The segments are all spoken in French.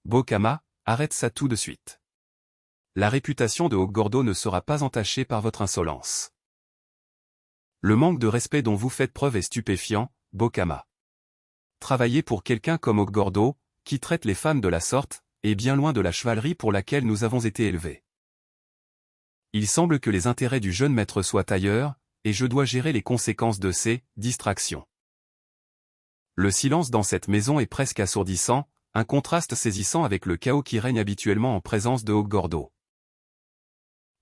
Bokama, arrête ça tout de suite. La réputation de Hokgordo ne sera pas entachée par votre insolence. Le manque de respect dont vous faites preuve est stupéfiant, Bokama. Travailler pour quelqu'un comme Hokgordo, qui traite les femmes de la sorte, est bien loin de la chevalerie pour laquelle nous avons été élevés. Il semble que les intérêts du jeune maître soient ailleurs, et je dois gérer les conséquences de ces distractions. Le silence dans cette maison est presque assourdissant, un contraste saisissant avec le chaos qui règne habituellement en présence de Hokgordo.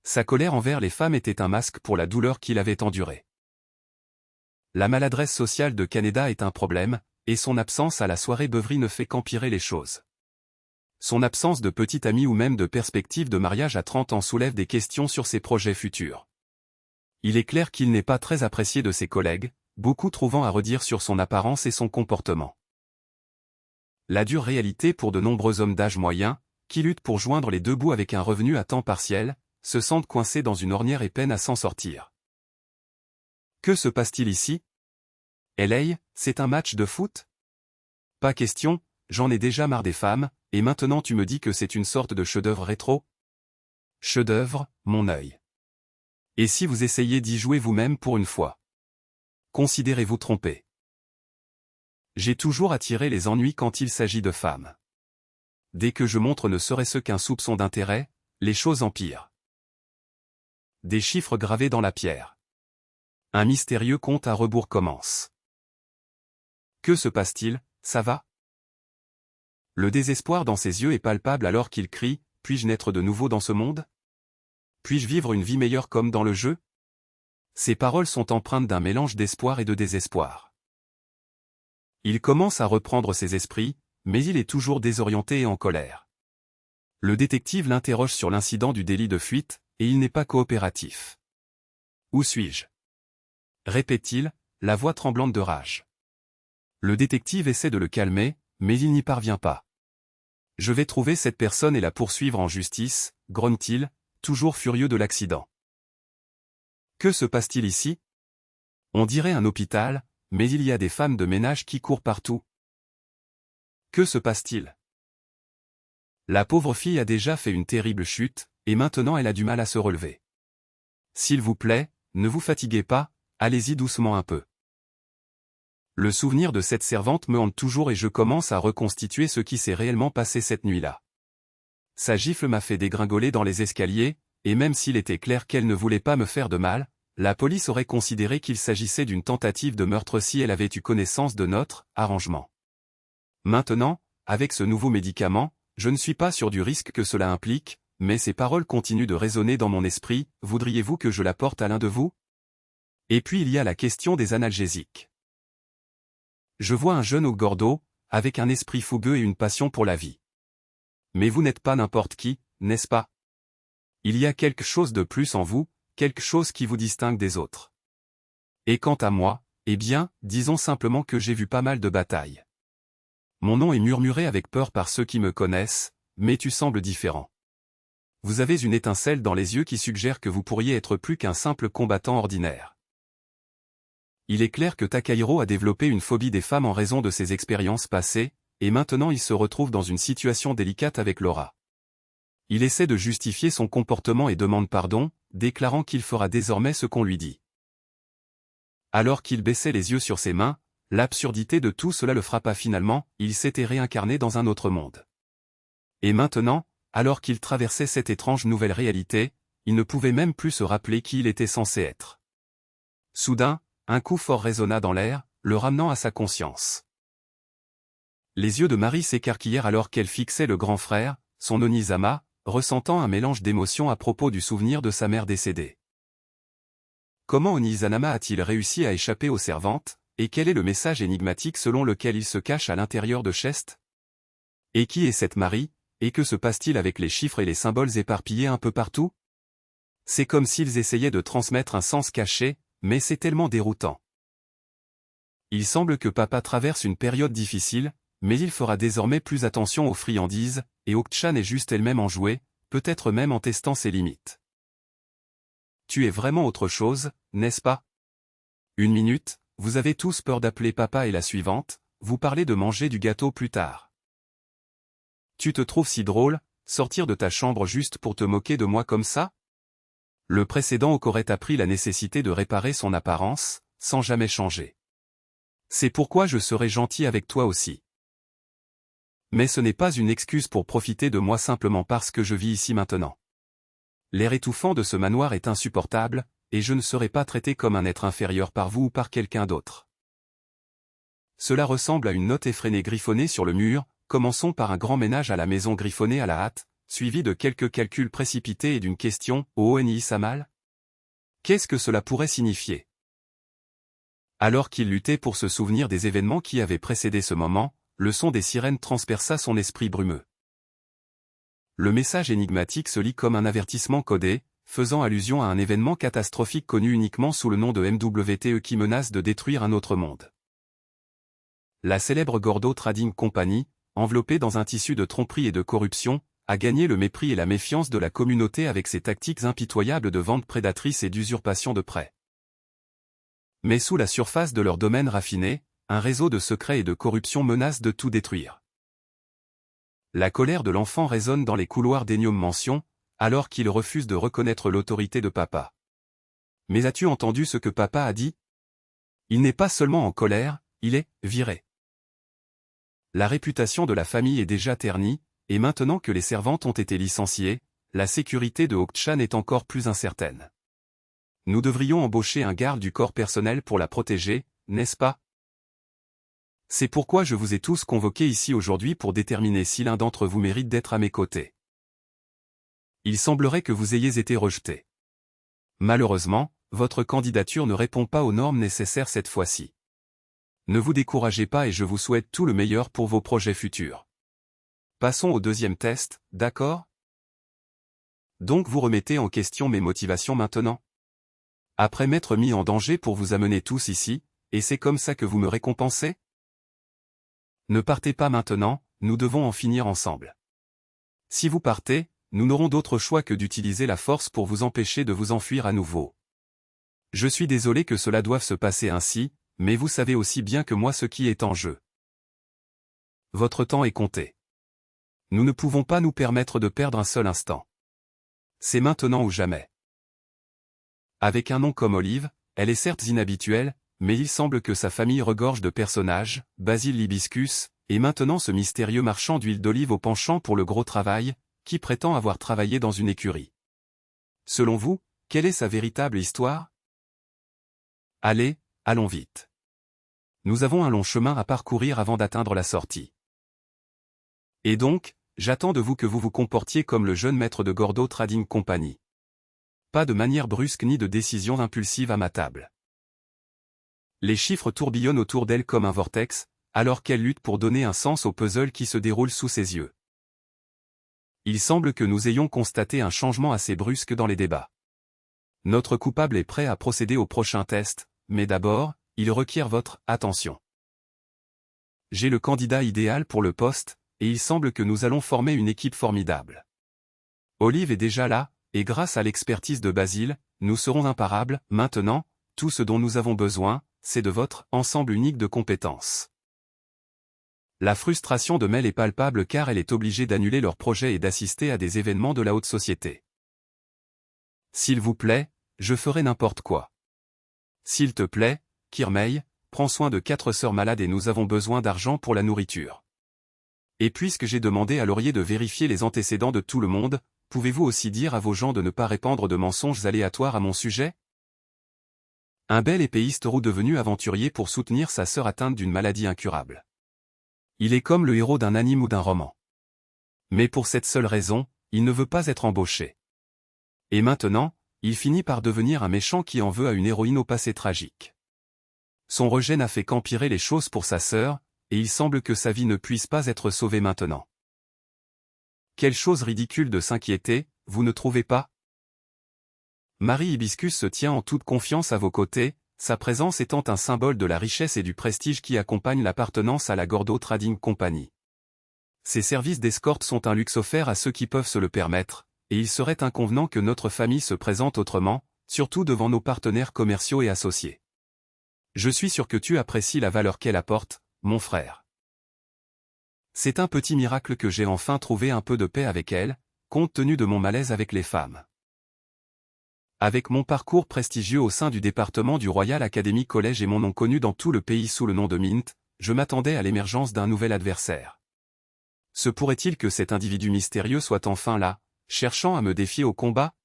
Sa colère envers les femmes était un masque pour la douleur qu'il avait endurée. La maladresse sociale de Kaneda est un problème, et son absence à la soirée beuverie ne fait qu'empirer les choses. Son absence de petit ami ou même de perspective de mariage à 30 ans soulève des questions sur ses projets futurs. Il est clair qu'il n'est pas très apprécié de ses collègues, beaucoup trouvant à redire sur son apparence et son comportement. La dure réalité pour de nombreux hommes d'âge moyen, qui luttent pour joindre les deux bouts avec un revenu à temps partiel, se sentent coincés dans une ornière et peinent à s'en sortir. Que se passe-t-il ici? LA, c'est un match de foot? Pas question, j'en ai déjà marre des femmes, et maintenant tu me dis que c'est une sorte de chef-d'œuvre rétro? Chef-d'œuvre, mon œil. Et si vous essayez d'y jouer vous-même pour une fois? Considérez-vous trompé. J'ai toujours attiré les ennuis quand il s'agit de femmes. Dès que je montre ne serait-ce qu'un soupçon d'intérêt, les choses empirent. Des chiffres gravés dans la pierre. Un mystérieux compte à rebours commence. Que se passe-t-il, ça va? Le désespoir dans ses yeux est palpable alors qu'il crie, puis-je naître de nouveau dans ce monde? Puis-je vivre une vie meilleure comme dans le jeu? Ses paroles sont empreintes d'un mélange d'espoir et de désespoir. Il commence à reprendre ses esprits, mais il est toujours désorienté et en colère. Le détective l'interroge sur l'incident du délit de fuite, et il n'est pas coopératif. Où suis-je? Répète-t-il, la voix tremblante de rage. Le détective essaie de le calmer, mais il n'y parvient pas. Je vais trouver cette personne et la poursuivre en justice, grogne-t-il, toujours furieux de l'accident. Que se passe-t-il ici? On dirait un hôpital, mais il y a des femmes de ménage qui courent partout. Que se passe-t-il? La pauvre fille a déjà fait une terrible chute, et maintenant elle a du mal à se relever. S'il vous plaît, ne vous fatiguez pas, allez-y doucement un peu. Le souvenir de cette servante me hante toujours et je commence à reconstituer ce qui s'est réellement passé cette nuit-là. Sa gifle m'a fait dégringoler dans les escaliers, et même s'il était clair qu'elle ne voulait pas me faire de mal, la police aurait considéré qu'il s'agissait d'une tentative de meurtre si elle avait eu connaissance de notre arrangement. Maintenant, avec ce nouveau médicament, je ne suis pas sûr du risque que cela implique, mais ces paroles continuent de résonner dans mon esprit, voudriez-vous que je l'apporte à l'un de vous? Et puis il y a la question des analgésiques. Je vois un jeune Hokgordo, avec un esprit fougueux et une passion pour la vie. Mais vous n'êtes pas n'importe qui, n'est-ce pas? Il y a quelque chose de plus en vous, quelque chose qui vous distingue des autres. Et quant à moi, eh bien, disons simplement que j'ai vu pas mal de batailles. Mon nom est murmuré avec peur par ceux qui me connaissent, mais tu sembles différent. Vous avez une étincelle dans les yeux qui suggère que vous pourriez être plus qu'un simple combattant ordinaire. Il est clair que Takahiro a développé une phobie des femmes en raison de ses expériences passées, et maintenant il se retrouve dans une situation délicate avec Laura. Il essaie de justifier son comportement et demande pardon, déclarant qu'il fera désormais ce qu'on lui dit. Alors qu'il baissait les yeux sur ses mains, l'absurdité de tout cela le frappa finalement, il s'était réincarné dans un autre monde. Et maintenant, alors qu'il traversait cette étrange nouvelle réalité, il ne pouvait même plus se rappeler qui il était censé être. Soudain, un coup fort résonna dans l'air, le ramenant à sa conscience. Les yeux de Marie s'écarquillèrent alors qu'elle fixait le grand frère, son Onizama, ressentant un mélange d'émotions à propos du souvenir de sa mère décédée. Comment Onizanama a-t-il réussi à échapper aux servantes, et quel est le message énigmatique selon lequel il se cache à l'intérieur de Chest? Et qui est cette Marie, et que se passe-t-il avec les chiffres et les symboles éparpillés un peu partout? C'est comme s'ils essayaient de transmettre un sens caché, mais c'est tellement déroutant. Il semble que papa traverse une période difficile, mais il fera désormais plus attention aux friandises, et Okchan est juste elle-même enjouée, peut-être même en testant ses limites. Tu es vraiment autre chose, n'est-ce pas? Une minute, vous avez tous peur d'appeler papa et la suivante, vous parlez de manger du gâteau plus tard. Tu te trouves si drôle, sortir de ta chambre juste pour te moquer de moi comme ça? Le précédent Hawk aurait appris la nécessité de réparer son apparence, sans jamais changer. C'est pourquoi je serai gentil avec toi aussi. Mais ce n'est pas une excuse pour profiter de moi simplement parce que je vis ici maintenant. L'air étouffant de ce manoir est insupportable, et je ne serai pas traité comme un être inférieur par vous ou par quelqu'un d'autre. Cela ressemble à une note effrénée griffonnée sur le mur. Commençons par un grand ménage à la maison griffonné à la hâte, suivi de quelques calculs précipités et d'une question « ONI Samal ?» Qu'est-ce que cela pourrait signifier? Alors qu'il luttait pour se souvenir des événements qui avaient précédé ce moment, le son des sirènes transperça son esprit brumeux. Le message énigmatique se lit comme un avertissement codé, faisant allusion à un événement catastrophique connu uniquement sous le nom de MWTE qui menace de détruire un autre monde. La célèbre Gordo Trading Company, enveloppée dans un tissu de tromperie et de corruption, a gagné le mépris et la méfiance de la communauté avec ses tactiques impitoyables de vente prédatrice et d'usurpation de prêts. Mais sous la surface de leur domaine raffiné, un réseau de secrets et de corruption menace de tout détruire. La colère de l'enfant résonne dans les couloirs d'Enium Mansion, alors qu'il refuse de reconnaître l'autorité de papa. Mais as-tu entendu ce que papa a dit? Il n'est pas seulement en colère, il est viré. La réputation de la famille est déjà ternie, et maintenant que les servantes ont été licenciées, la sécurité de Hawk-chan est encore plus incertaine. Nous devrions embaucher un garde du corps personnel pour la protéger, n'est-ce pas? C'est pourquoi je vous ai tous convoqués ici aujourd'hui pour déterminer si l'un d'entre vous mérite d'être à mes côtés. Il semblerait que vous ayez été rejeté. Malheureusement, votre candidature ne répond pas aux normes nécessaires cette fois-ci. Ne vous découragez pas et je vous souhaite tout le meilleur pour vos projets futurs. Passons au deuxième test, d'accord? Donc vous remettez en question mes motivations maintenant? Après m'être mis en danger pour vous amener tous ici, et c'est comme ça que vous me récompensez? Ne partez pas maintenant, nous devons en finir ensemble. Si vous partez, nous n'aurons d'autre choix que d'utiliser la force pour vous empêcher de vous enfuir à nouveau. Je suis désolé que cela doive se passer ainsi, mais vous savez aussi bien que moi ce qui est en jeu. Votre temps est compté. Nous ne pouvons pas nous permettre de perdre un seul instant. C'est maintenant ou jamais. Avec un nom comme Olive, elle est certes inhabituelle, mais il semble que sa famille regorge de personnages, Basil l'hibiscus, et maintenant ce mystérieux marchand d'huile d'olive au penchant pour le gros travail, qui prétend avoir travaillé dans une écurie. Selon vous, quelle est sa véritable histoire? Allez, allons vite. Nous avons un long chemin à parcourir avant d'atteindre la sortie. Et donc, j'attends de vous que vous vous comportiez comme le jeune maître de Gordo Trading Company. Pas de manière brusque ni de décision impulsive à ma table. Les chiffres tourbillonnent autour d'elle comme un vortex, alors qu'elle lutte pour donner un sens au puzzle qui se déroule sous ses yeux. Il semble que nous ayons constaté un changement assez brusque dans les débats. Notre coupable est prêt à procéder au prochain test, mais d'abord, il requiert votre attention. J'ai le candidat idéal pour le poste, et il semble que nous allons former une équipe formidable. Olive est déjà là, et grâce à l'expertise de Basil, nous serons imparables. Maintenant, tout ce dont nous avons besoin, c'est de votre ensemble unique de compétences. La frustration de Mel est palpable car elle est obligée d'annuler leur projet et d'assister à des événements de la haute société. S'il vous plaît, je ferai n'importe quoi. S'il te plaît, Kirmei, prends soin de 4 sœurs malades et nous avons besoin d'argent pour la nourriture. Et puisque j'ai demandé à Laurier de vérifier les antécédents de tout le monde, pouvez-vous aussi dire à vos gens de ne pas répandre de mensonges aléatoires à mon sujet? Un bel épéiste roux devenu aventurier pour soutenir sa sœur atteinte d'une maladie incurable. Il est comme le héros d'un anime ou d'un roman. Mais pour cette seule raison, il ne veut pas être embauché. Et maintenant, il finit par devenir un méchant qui en veut à une héroïne au passé tragique. Son rejet n'a fait qu'empirer les choses pour sa sœur, et il semble que sa vie ne puisse pas être sauvée maintenant. Quelle chose ridicule de s'inquiéter, vous ne trouvez pas? Marie Hibiscus se tient en toute confiance à vos côtés, sa présence étant un symbole de la richesse et du prestige qui accompagne l'appartenance à la Gordo Trading Company. Ces services d'escorte sont un luxe offert à ceux qui peuvent se le permettre, et il serait inconvenant que notre famille se présente autrement, surtout devant nos partenaires commerciaux et associés. Je suis sûr que tu apprécies la valeur qu'elle apporte, mon frère. C'est un petit miracle que j'ai enfin trouvé un peu de paix avec elle, compte tenu de mon malaise avec les femmes. Avec mon parcours prestigieux au sein du département du Royal Academy College et mon nom connu dans tout le pays sous le nom de Mint, je m'attendais à l'émergence d'un nouvel adversaire. Se pourrait-il que cet individu mystérieux soit enfin là, cherchant à me défier au combat?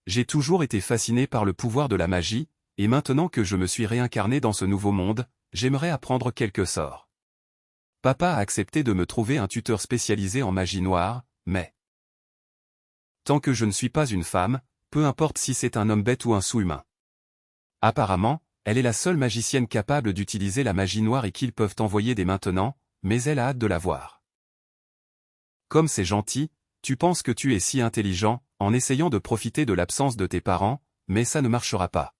J'ai toujours été fasciné par le pouvoir de la magie, et maintenant que je me suis réincarné dans ce nouveau monde, j'aimerais apprendre quelques sorts. Papa a accepté de me trouver un tuteur spécialisé en magie noire, mais tant que je ne suis pas une femme, peu importe si c'est un homme bête ou un sous-humain. Apparemment, elle est la seule magicienne capable d'utiliser la magie noire et qu'ils peuvent envoyer dès maintenant, mais elle a hâte de la voir. Comme c'est gentil, tu penses que tu es si intelligent, en essayant de profiter de l'absence de tes parents, mais ça ne marchera pas.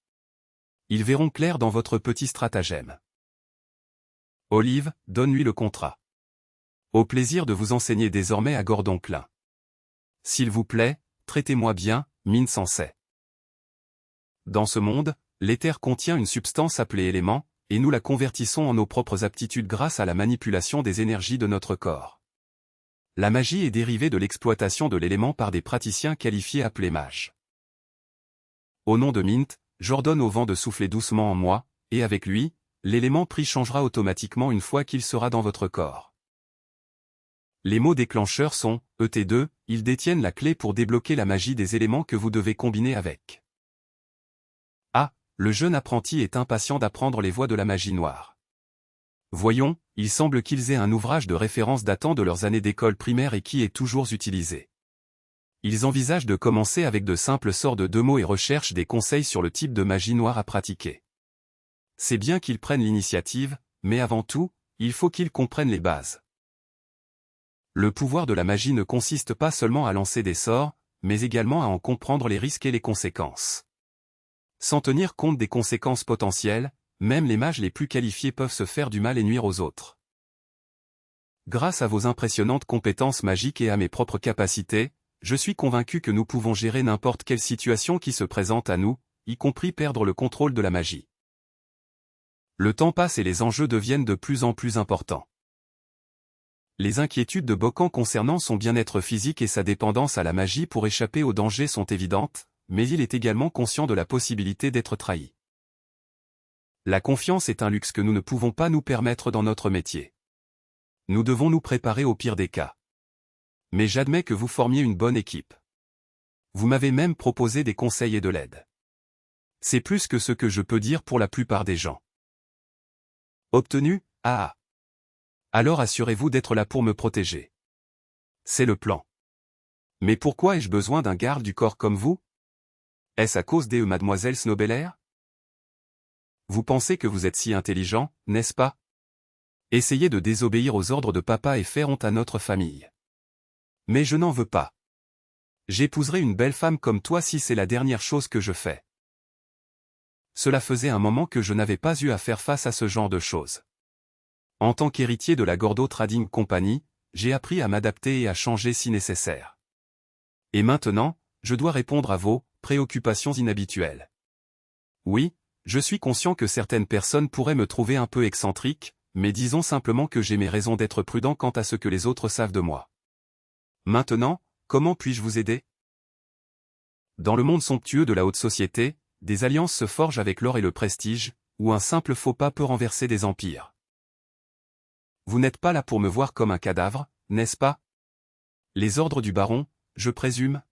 Ils verront clair dans votre petit stratagème. Olive, donne-lui le contrat. Au plaisir de vous enseigner désormais à Gordon Klein. S'il vous plaît, traitez-moi bien, Mint Sensei. Dans ce monde, l'éther contient une substance appelée élément, et nous la convertissons en nos propres aptitudes grâce à la manipulation des énergies de notre corps. La magie est dérivée de l'exploitation de l'élément par des praticiens qualifiés appelés mages. Au nom de Mint, j'ordonne au vent de souffler doucement en moi, et avec lui, l'élément pris changera automatiquement une fois qu'il sera dans votre corps. Les mots déclencheurs sont ET2, ils détiennent la clé pour débloquer la magie des éléments que vous devez combiner avec. Ah, le jeune apprenti est impatient d'apprendre les voies de la magie noire. Voyons, il semble qu'ils aient un ouvrage de référence datant de leurs années d'école primaire et qui est toujours utilisé. Ils envisagent de commencer avec de simples sorts de 2 mots et recherchent des conseils sur le type de magie noire à pratiquer. C'est bien qu'ils prennent l'initiative, mais avant tout, il faut qu'ils comprennent les bases. Le pouvoir de la magie ne consiste pas seulement à lancer des sorts, mais également à en comprendre les risques et les conséquences. Sans tenir compte des conséquences potentielles, même les mages les plus qualifiés peuvent se faire du mal et nuire aux autres. Grâce à vos impressionnantes compétences magiques et à mes propres capacités, je suis convaincu que nous pouvons gérer n'importe quelle situation qui se présente à nous, y compris perdre le contrôle de la magie. Le temps passe et les enjeux deviennent de plus en plus importants. Les inquiétudes de Bokan concernant son bien-être physique et sa dépendance à la magie pour échapper aux dangers sont évidentes, mais il est également conscient de la possibilité d'être trahi. La confiance est un luxe que nous ne pouvons pas nous permettre dans notre métier. Nous devons nous préparer au pire des cas. Mais j'admets que vous formiez une bonne équipe. Vous m'avez même proposé des conseils et de l'aide. C'est plus que ce que je peux dire pour la plupart des gens. Obtenu, ah. Alors assurez-vous d'être là pour me protéger. C'est le plan. Mais pourquoi ai-je besoin d'un garde du corps comme vous? Est-ce à cause des mademoiselle Snobelair? Vous pensez que vous êtes si intelligent, n'est-ce pas? Essayez de désobéir aux ordres de papa et faire honte à notre famille. Mais je n'en veux pas. J'épouserai une belle femme comme toi si c'est la dernière chose que je fais. Cela faisait un moment que je n'avais pas eu à faire face à ce genre de choses. En tant qu'héritier de la Gordo Trading Company, j'ai appris à m'adapter et à changer si nécessaire. Et maintenant, je dois répondre à vos préoccupations inhabituelles. Oui, je suis conscient que certaines personnes pourraient me trouver un peu excentrique, mais disons simplement que j'ai mes raisons d'être prudent quant à ce que les autres savent de moi. Maintenant, comment puis-je vous aider? Dans le monde somptueux de la haute société, des alliances se forgent avec l'or et le prestige, où un simple faux pas peut renverser des empires. Vous n'êtes pas là pour me voir comme un cadavre, n'est-ce pas? Les ordres du baron, je présume?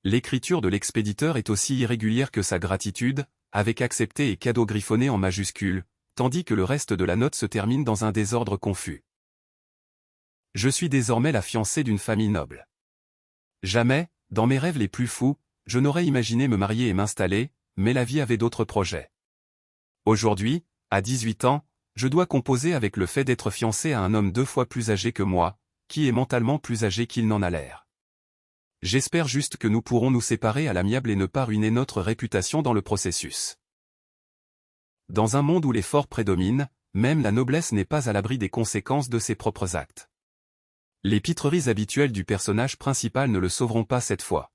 L'écriture de l'expéditeur est aussi irrégulière que sa gratitude, avec accepté et cadeau griffonné en majuscules, tandis que le reste de la note se termine dans un désordre confus. Je suis désormais la fiancée d'une famille noble. Jamais, dans mes rêves les plus fous, je n'aurais imaginé me marier et m'installer, mais la vie avait d'autres projets. Aujourd'hui, à 18 ans, je dois composer avec le fait d'être fiancé à un homme 2 fois plus âgé que moi, qui est mentalement plus âgé qu'il n'en a l'air. J'espère juste que nous pourrons nous séparer à l'amiable et ne pas ruiner notre réputation dans le processus. Dans un monde où l'effort prédomine, même la noblesse n'est pas à l'abri des conséquences de ses propres actes. Les pitreries habituelles du personnage principal ne le sauveront pas cette fois.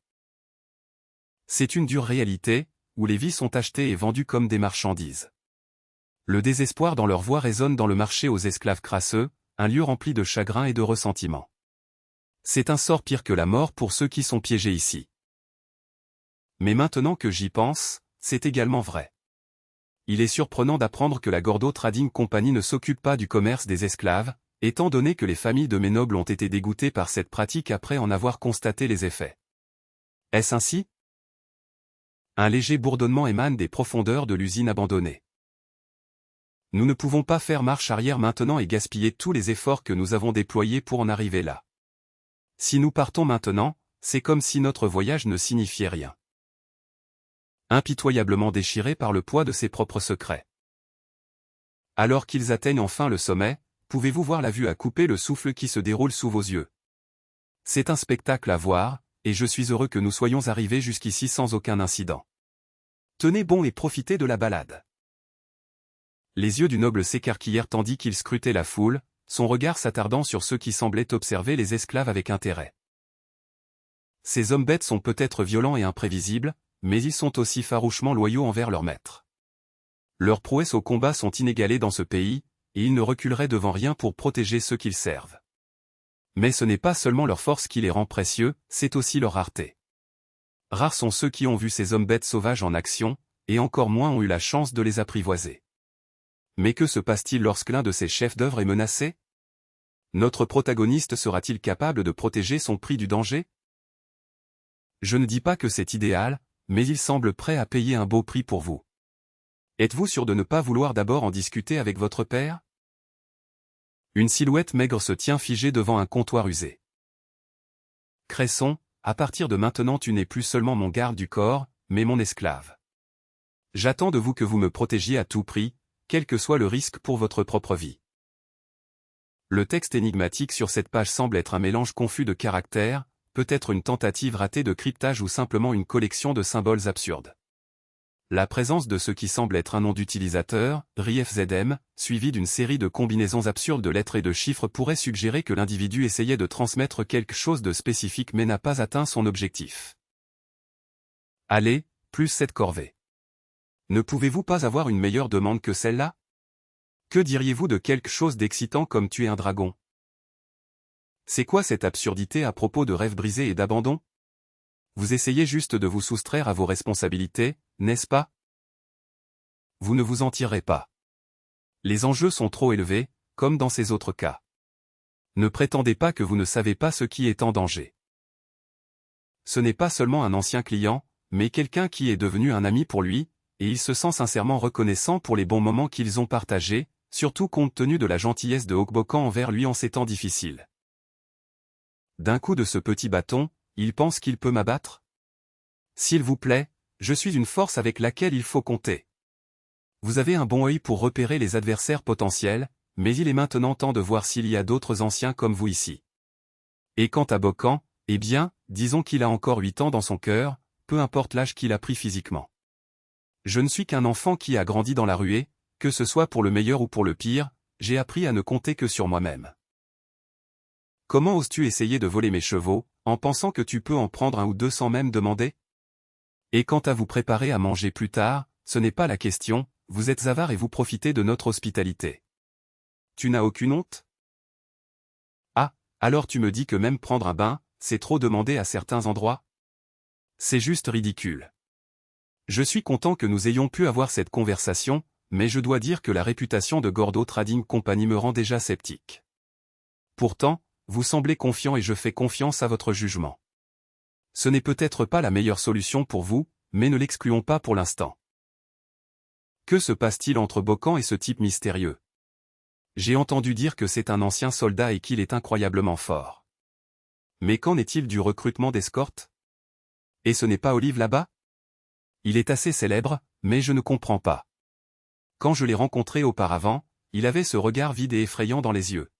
C'est une dure réalité, où les vies sont achetées et vendues comme des marchandises. Le désespoir dans leur voix résonne dans le marché aux esclaves crasseux, un lieu rempli de chagrin et de ressentiment. C'est un sort pire que la mort pour ceux qui sont piégés ici. Mais maintenant que j'y pense, c'est également vrai. Il est surprenant d'apprendre que la Gordo Trading Company ne s'occupe pas du commerce des esclaves, étant donné que les familles de mes nobles ont été dégoûtées par cette pratique après en avoir constaté les effets. Est-ce ainsi? Un léger bourdonnement émane des profondeurs de l'usine abandonnée. Nous ne pouvons pas faire marche arrière maintenant et gaspiller tous les efforts que nous avons déployés pour en arriver là. Si nous partons maintenant, c'est comme si notre voyage ne signifiait rien. Impitoyablement déchiré par le poids de ses propres secrets. Alors qu'ils atteignent enfin le sommet, pouvez-vous voir la vue à couper le souffle qui se déroule sous vos yeux? C'est un spectacle à voir, et je suis heureux que nous soyons arrivés jusqu'ici sans aucun incident. Tenez bon et profitez de la balade. Les yeux du noble s'écarquillèrent tandis qu'il scrutait la foule, son regard s'attardant sur ceux qui semblaient observer les esclaves avec intérêt. Ces hommes bêtes sont peut-être violents et imprévisibles, mais ils sont aussi farouchement loyaux envers leur maître. Leurs prouesses au combat sont inégalées dans ce pays, et ils ne reculeraient devant rien pour protéger ceux qu'ils servent. Mais ce n'est pas seulement leur force qui les rend précieux, c'est aussi leur rareté. Rares sont ceux qui ont vu ces hommes bêtes sauvages en action, et encore moins ont eu la chance de les apprivoiser. Mais que se passe-t-il lorsque l'un de ces chefs d'œuvre est menacé? Notre protagoniste sera-t-il capable de protéger son prix du danger? Je ne dis pas que c'est idéal, mais il semble prêt à payer un beau prix pour vous. Êtes-vous sûr de ne pas vouloir d'abord en discuter avec votre père? Une silhouette maigre se tient figée devant un comptoir usé. Cresson, à partir de maintenant tu n'es plus seulement mon garde du corps, mais mon esclave. J'attends de vous que vous me protégiez à tout prix, quel que soit le risque pour votre propre vie. Le texte énigmatique sur cette page semble être un mélange confus de caractères, peut-être une tentative ratée de cryptage ou simplement une collection de symboles absurdes. La présence de ce qui semble être un nom d'utilisateur, RIFZM, suivi d'une série de combinaisons absurdes de lettres et de chiffres pourrait suggérer que l'individu essayait de transmettre quelque chose de spécifique mais n'a pas atteint son objectif. Allez, plus cette corvée. Ne pouvez-vous pas avoir une meilleure demande que celle-là? Que diriez-vous de quelque chose d'excitant comme tuer un dragon? C'est quoi cette absurdité à propos de rêves brisés et d'abandon? Vous essayez juste de vous soustraire à vos responsabilités, n'est-ce pas? Vous ne vous en tirerez pas. Les enjeux sont trop élevés, comme dans ces autres cas. Ne prétendez pas que vous ne savez pas ce qui est en danger. Ce n'est pas seulement un ancien client, mais quelqu'un qui est devenu un ami pour lui, et il se sent sincèrement reconnaissant pour les bons moments qu'ils ont partagés, surtout compte tenu de la gentillesse de Hochbocan envers lui en ces temps difficiles. D'un coup de ce petit bâton, il pense qu'il peut m'abattre? S'il vous plaît, je suis une force avec laquelle il faut compter. Vous avez un bon œil pour repérer les adversaires potentiels, mais il est maintenant temps de voir s'il y a d'autres anciens comme vous ici. Et quant à Bocan, eh bien, disons qu'il a encore 8 ans dans son cœur, peu importe l'âge qu'il a pris physiquement. Je ne suis qu'un enfant qui a grandi dans la ruée, que ce soit pour le meilleur ou pour le pire, j'ai appris à ne compter que sur moi-même. Comment oses-tu essayer de voler mes chevaux, en pensant que tu peux en prendre un ou deux sans même demander? Et quant à vous préparer à manger plus tard, ce n'est pas la question, vous êtes avare et vous profitez de notre hospitalité. Tu n'as aucune honte? Ah, alors tu me dis que même prendre un bain, c'est trop demander à certains endroits? C'est juste ridicule. Je suis content que nous ayons pu avoir cette conversation, mais je dois dire que la réputation de Gordo Trading Company me rend déjà sceptique. Pourtant, vous semblez confiant et je fais confiance à votre jugement. Ce n'est peut-être pas la meilleure solution pour vous, mais ne l'excluons pas pour l'instant. Que se passe-t-il entre Bocan et ce type mystérieux? J'ai entendu dire que c'est un ancien soldat et qu'il est incroyablement fort. Mais qu'en est-il du recrutement d'escorte? Et ce n'est pas Olive là-bas? Il est assez célèbre, mais je ne comprends pas. Quand je l'ai rencontré auparavant, il avait ce regard vide et effrayant dans les yeux.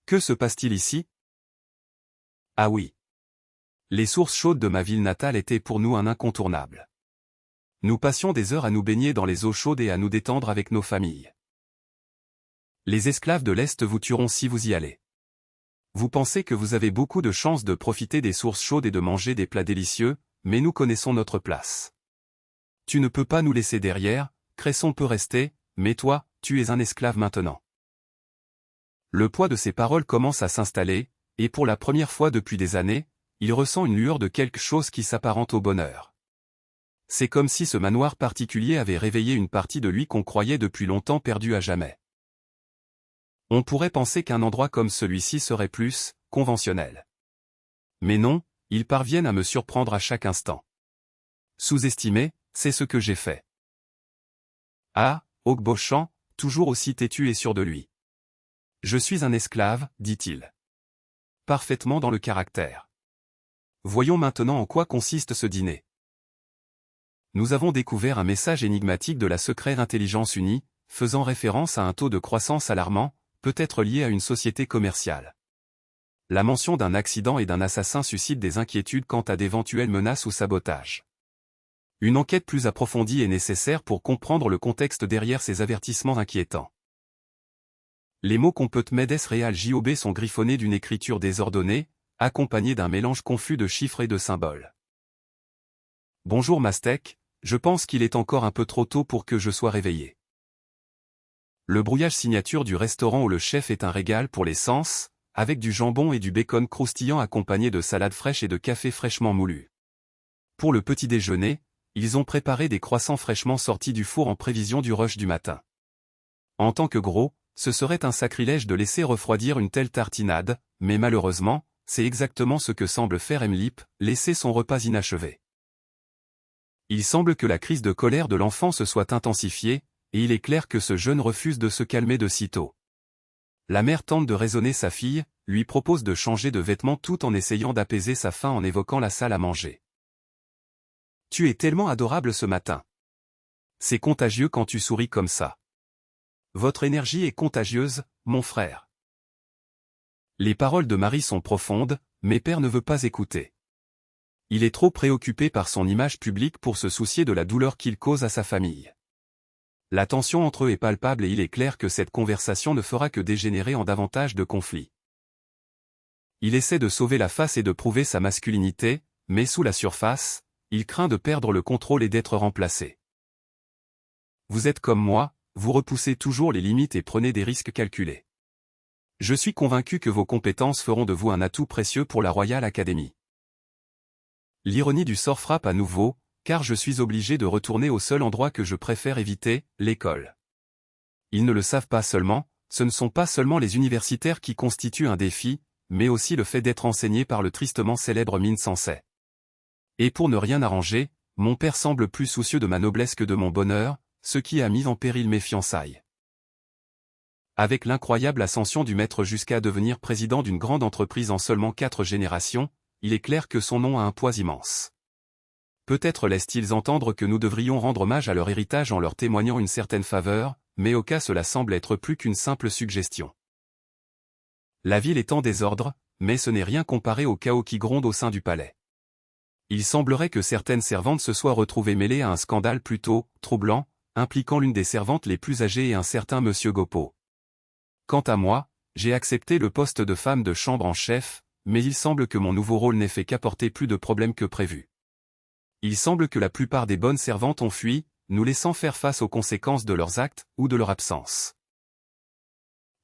Que se passe-t-il ici? Ah oui. Les sources chaudes de ma ville natale étaient pour nous un incontournable. Nous passions des heures à nous baigner dans les eaux chaudes et à nous détendre avec nos familles. Les esclaves de l'Est vous tueront si vous y allez. Vous pensez que vous avez beaucoup de chances de profiter des sources chaudes et de manger des plats délicieux, mais nous connaissons notre place. Tu ne peux pas nous laisser derrière, Cresson peut rester, mais toi, tu es un esclave maintenant. Le poids de ses paroles commence à s'installer, et pour la première fois depuis des années, il ressent une lueur de quelque chose qui s'apparente au bonheur. C'est comme si ce manoir particulier avait réveillé une partie de lui qu'on croyait depuis longtemps perdue à jamais. On pourrait penser qu'un endroit comme celui-ci serait plus conventionnel. Mais non, ils parviennent à me surprendre à chaque instant. Sous-estimer, c'est ce que j'ai fait. Ah, Hawk Beauchamp, toujours aussi têtu et sûr de lui. Je suis un esclave, dit-il. Parfaitement dans le caractère. Voyons maintenant en quoi consiste ce dîner. Nous avons découvert un message énigmatique de la secrète intelligence unie, faisant référence à un taux de croissance alarmant, peut-être lié à une société commerciale. La mention d'un accident et d'un assassin suscite des inquiétudes quant à d'éventuelles menaces ou sabotages. Une enquête plus approfondie est nécessaire pour comprendre le contexte derrière ces avertissements inquiétants. Les mots qu'on peut Medes Real JOB sont griffonnés d'une écriture désordonnée, accompagnée d'un mélange confus de chiffres et de symboles. Bonjour Mastek, je pense qu'il est encore un peu trop tôt pour que je sois réveillé. Le brouillage signature du restaurant où le chef est un régal pour les sens, avec du jambon et du bacon croustillant accompagné de salade fraîche et de café fraîchement moulu. Pour le petit déjeuner, ils ont préparé des croissants fraîchement sortis du four en prévision du rush du matin. En tant que gros, ce serait un sacrilège de laisser refroidir une telle tartinade, mais malheureusement, c'est exactement ce que semble faire Emlip, laisser son repas inachevé. Il semble que la crise de colère de l'enfant se soit intensifiée, et il est clair que ce jeune refuse de se calmer de sitôt. La mère tente de raisonner sa fille, lui propose de changer de vêtements tout en essayant d'apaiser sa faim en évoquant la salle à manger. Tu es tellement adorable ce matin. C'est contagieux quand tu souris comme ça. Votre énergie est contagieuse, mon frère. Les paroles de Marie sont profondes, mais Père ne veut pas écouter. Il est trop préoccupé par son image publique pour se soucier de la douleur qu'il cause à sa famille. La tension entre eux est palpable et il est clair que cette conversation ne fera que dégénérer en davantage de conflits. Il essaie de sauver la face et de prouver sa masculinité, mais sous la surface, il craint de perdre le contrôle et d'être remplacé. Vous êtes comme moi, vous repoussez toujours les limites et prenez des risques calculés. Je suis convaincu que vos compétences feront de vous un atout précieux pour la Royal Academy. L'ironie du sort frappe à nouveau, car je suis obligé de retourner au seul endroit que je préfère éviter, l'école. Ils ne le savent pas seulement, ce ne sont pas seulement les universitaires qui constituent un défi, mais aussi le fait d'être enseigné par le tristement célèbre Min Sensei. Et pour ne rien arranger, mon père semble plus soucieux de ma noblesse que de mon bonheur, ce qui a mis en péril mes fiançailles. Avec l'incroyable ascension du maître jusqu'à devenir président d'une grande entreprise en seulement 4 générations, il est clair que son nom a un poids immense. Peut-être laissent-ils entendre que nous devrions rendre hommage à leur héritage en leur témoignant une certaine faveur, mais au cas cela semble être plus qu'une simple suggestion. La ville est en désordre, mais ce n'est rien comparé au chaos qui gronde au sein du palais. Il semblerait que certaines servantes se soient retrouvées mêlées à un scandale plutôt troublant, impliquant l'une des servantes les plus âgées et un certain monsieur Gopo. Quant à moi, j'ai accepté le poste de femme de chambre en chef, mais il semble que mon nouveau rôle n'ait fait qu'apporter plus de problèmes que prévu. Il semble que la plupart des bonnes servantes ont fui, nous laissant faire face aux conséquences de leurs actes ou de leur absence.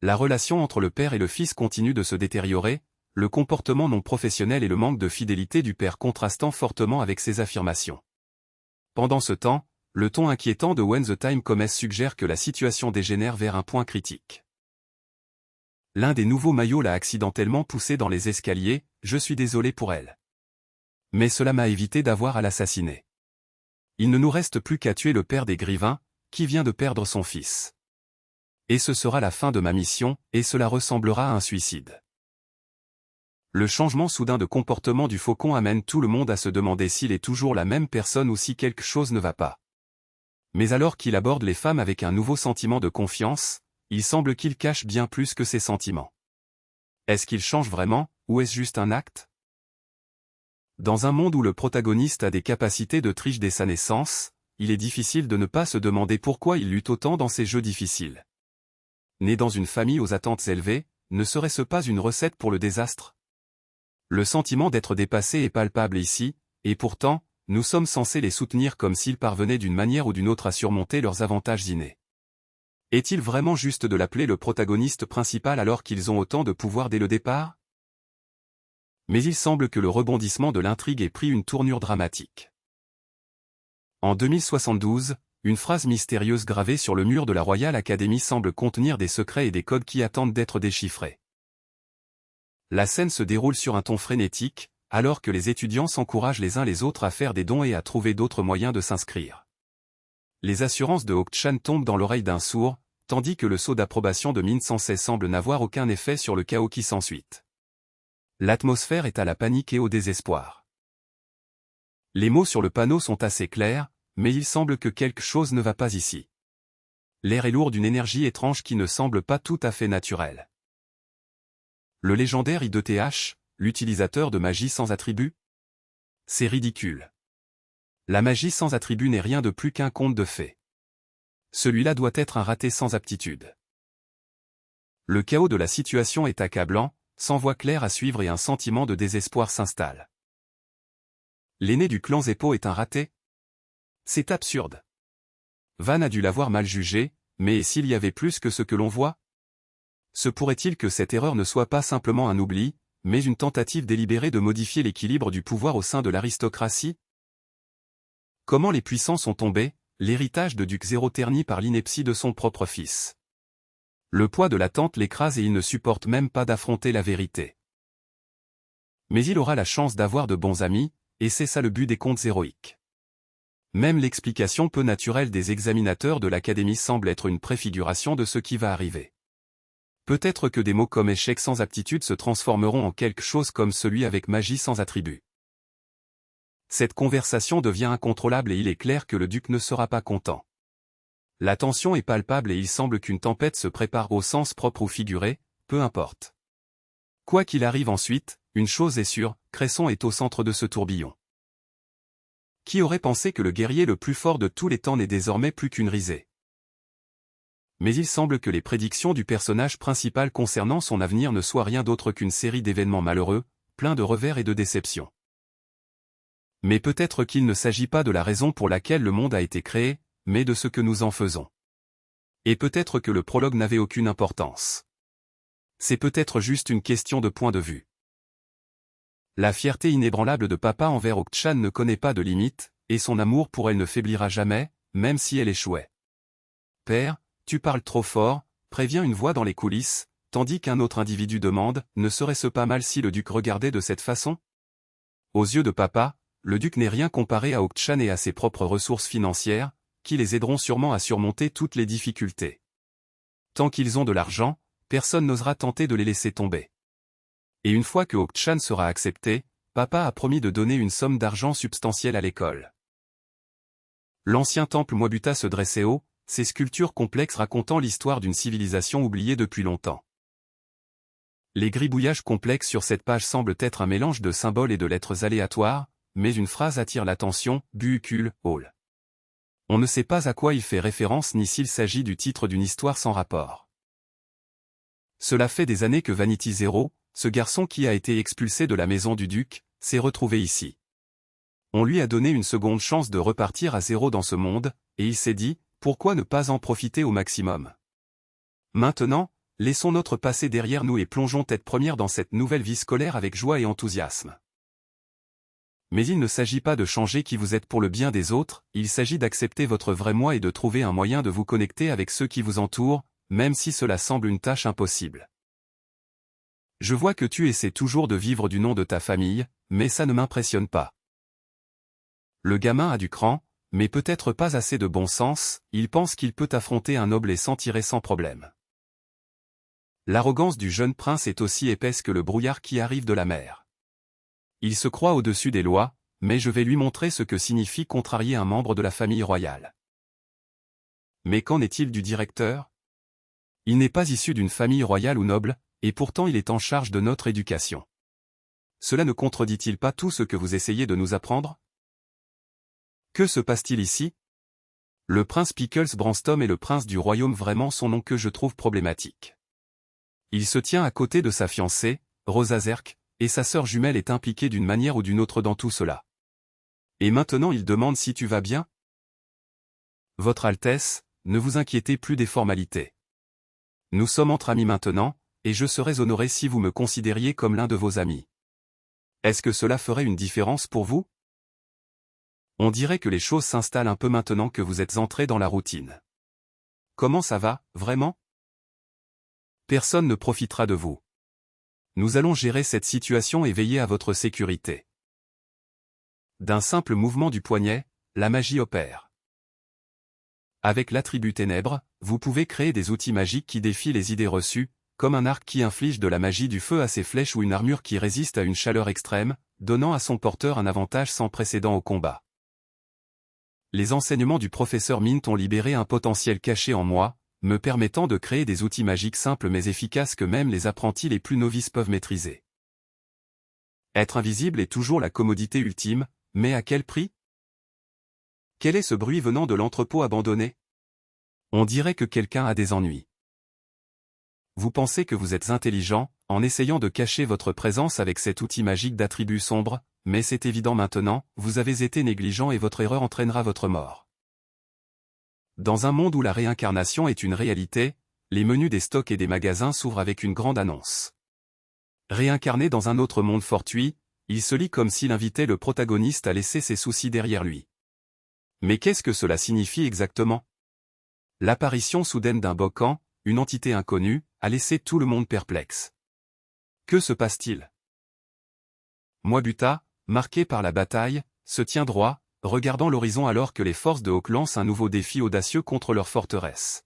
La relation entre le père et le fils continue de se détériorer, le comportement non professionnel et le manque de fidélité du père contrastant fortement avec ses affirmations. Pendant ce temps, le ton inquiétant de When the Time Comes suggère que la situation dégénère vers un point critique. L'un des nouveaux maillots l'a accidentellement poussé dans les escaliers, je suis désolé pour elle. Mais cela m'a évité d'avoir à l'assassiner. Il ne nous reste plus qu'à tuer le père des Grivins, qui vient de perdre son fils. Et ce sera la fin de ma mission, et cela ressemblera à un suicide. Le changement soudain de comportement du faucon amène tout le monde à se demander s'il est toujours la même personne ou si quelque chose ne va pas. Mais alors qu'il aborde les femmes avec un nouveau sentiment de confiance, il semble qu'il cache bien plus que ses sentiments. Est-ce qu'il change vraiment, ou est-ce juste un acte ? Dans un monde où le protagoniste a des capacités de triche dès sa naissance, il est difficile de ne pas se demander pourquoi il lutte autant dans ces jeux difficiles. Né dans une famille aux attentes élevées, ne serait-ce pas une recette pour le désastre ? Le sentiment d'être dépassé est palpable ici, et pourtant, nous sommes censés les soutenir comme s'ils parvenaient d'une manière ou d'une autre à surmonter leurs avantages innés. Est-il vraiment juste de l'appeler le protagoniste principal alors qu'ils ont autant de pouvoir dès le départ? Mais il semble que le rebondissement de l'intrigue ait pris une tournure dramatique. En 2072, une phrase mystérieuse gravée sur le mur de la Royal Academy semble contenir des secrets et des codes qui attendent d'être déchiffrés. La scène se déroule sur un ton frénétique, alors que les étudiants s'encouragent les uns les autres à faire des dons et à trouver d'autres moyens de s'inscrire. Les assurances de Hawk-Chan tombent dans l'oreille d'un sourd, tandis que le sceau d'approbation de Min Sensei semble n'avoir aucun effet sur le chaos qui s'ensuit. L'atmosphère est à la panique et au désespoir. Les mots sur le panneau sont assez clairs, mais il semble que quelque chose ne va pas ici. L'air est lourd d'une énergie étrange qui ne semble pas tout à fait naturelle. Le légendaire I2TH, l'utilisateur de magie sans attribut? C'est ridicule. La magie sans attribut n'est rien de plus qu'un conte de fées. Celui-là doit être un raté sans aptitude. Le chaos de la situation est accablant, sans voie claire à suivre et un sentiment de désespoir s'installe. L'aîné du clan Zeppo est un raté? C'est absurde. Van a dû l'avoir mal jugé, mais s'il y avait plus que ce que l'on voit? Se pourrait-il que cette erreur ne soit pas simplement un oubli, mais une tentative délibérée de modifier l'équilibre du pouvoir au sein de l'aristocratie? Comment les puissants sont tombés, l'héritage de Duc Zéro terni par l'ineptie de son propre fils. Le poids de l'attente l'écrase et il ne supporte même pas d'affronter la vérité. Mais il aura la chance d'avoir de bons amis, et c'est ça le but des contes héroïques. Même l'explication peu naturelle des examinateurs de l'académie semble être une préfiguration de ce qui va arriver. Peut-être que des mots comme échec sans aptitude se transformeront en quelque chose comme celui avec magie sans attribut. Cette conversation devient incontrôlable et il est clair que le duc ne sera pas content. La tension est palpable et il semble qu'une tempête se prépare au sens propre ou figuré, peu importe. Quoi qu'il arrive ensuite, une chose est sûre, Cresson est au centre de ce tourbillon. Qui aurait pensé que le guerrier le plus fort de tous les temps n'est désormais plus qu'une risée? Mais il semble que les prédictions du personnage principal concernant son avenir ne soient rien d'autre qu'une série d'événements malheureux, pleins de revers et de déceptions. Mais peut-être qu'il ne s'agit pas de la raison pour laquelle le monde a été créé, mais de ce que nous en faisons. Et peut-être que le prologue n'avait aucune importance. C'est peut-être juste une question de point de vue. La fierté inébranlable de papa envers Hawk-Chan ne connaît pas de limite, et son amour pour elle ne faiblira jamais, même si elle échouait. Père, tu parles trop fort, prévient une voix dans les coulisses, tandis qu'un autre individu demande, ne serait-ce pas mal si le duc regardait de cette façon? Aux yeux de papa, le duc n'est rien comparé à Hawk-Chan et à ses propres ressources financières, qui les aideront sûrement à surmonter toutes les difficultés. Tant qu'ils ont de l'argent, personne n'osera tenter de les laisser tomber. Et une fois que Hawk-Chan sera accepté, papa a promis de donner une somme d'argent substantielle à l'école. L'ancien temple Moibuta se dressait haut, ses sculptures complexes racontant l'histoire d'une civilisation oubliée depuis longtemps. Les gribouillages complexes sur cette page semblent être un mélange de symboles et de lettres aléatoires, mais une phrase attire l'attention, Buukul Hall. On ne sait pas à quoi il fait référence ni s'il s'agit du titre d'une histoire sans rapport. Cela fait des années que Vanity Zero, ce garçon qui a été expulsé de la maison du duc, s'est retrouvé ici. On lui a donné une seconde chance de repartir à zéro dans ce monde, et il s'est dit, pourquoi ne pas en profiter au maximum? Maintenant, laissons notre passé derrière nous et plongeons tête première dans cette nouvelle vie scolaire avec joie et enthousiasme. Mais il ne s'agit pas de changer qui vous êtes pour le bien des autres, il s'agit d'accepter votre vrai moi et de trouver un moyen de vous connecter avec ceux qui vous entourent, même si cela semble une tâche impossible. Je vois que tu essaies toujours de vivre du nom de ta famille, mais ça ne m'impressionne pas. Le gamin a du cran, mais peut-être pas assez de bon sens, il pense qu'il peut affronter un noble et s'en tirer sans problème. L'arrogance du jeune prince est aussi épaisse que le brouillard qui arrive de la mer. Il se croit au-dessus des lois, mais je vais lui montrer ce que signifie contrarier un membre de la famille royale. Mais qu'en est-il du directeur? Il n'est pas issu d'une famille royale ou noble, et pourtant il est en charge de notre éducation. Cela ne contredit-il pas tout ce que vous essayez de nous apprendre? Que se passe-t-il ici? Le prince Pickles Branstom est le prince du royaume, vraiment son nom que je trouve problématique. Il se tient à côté de sa fiancée, Rosa Zerk, et sa sœur jumelle est impliquée d'une manière ou d'une autre dans tout cela. Et maintenant il demande si tu vas bien? Votre Altesse, ne vous inquiétez plus des formalités. Nous sommes entre amis maintenant, et je serais honoré si vous me considériez comme l'un de vos amis. Est-ce que cela ferait une différence pour vous? On dirait que les choses s'installent un peu maintenant que vous êtes entré dans la routine. Comment ça va, vraiment? Personne ne profitera de vous. Nous allons gérer cette situation et veiller à votre sécurité. D'un simple mouvement du poignet, la magie opère. Avec l'attribut ténèbres, vous pouvez créer des outils magiques qui défient les idées reçues, comme un arc qui inflige de la magie du feu à ses flèches ou une armure qui résiste à une chaleur extrême, donnant à son porteur un avantage sans précédent au combat. Les enseignements du professeur Mint ont libéré un potentiel caché en moi, me permettant de créer des outils magiques simples mais efficaces que même les apprentis les plus novices peuvent maîtriser. Être invisible est toujours la commodité ultime, mais à quel prix? Quel est ce bruit venant de l'entrepôt abandonné? On dirait que quelqu'un a des ennuis. Vous pensez que vous êtes intelligent, en essayant de cacher votre présence avec cet outil magique d'attributs sombres, mais c'est évident maintenant, vous avez été négligent et votre erreur entraînera votre mort. Dans un monde où la réincarnation est une réalité, les menus des stocks et des magasins s'ouvrent avec une grande annonce. Réincarné dans un autre monde fortuit, il se lit comme s'il invitait le protagoniste à laisser ses soucis derrière lui. Mais qu'est-ce que cela signifie exactement? L'apparition soudaine d'un Bokhan, une entité inconnue, a laissé tout le monde perplexe. Que se passe-t-il? Moibuta, marqué par la bataille, se tient droit, regardant l'horizon alors que les forces de Hawk lancent un nouveau défi audacieux contre leur forteresse.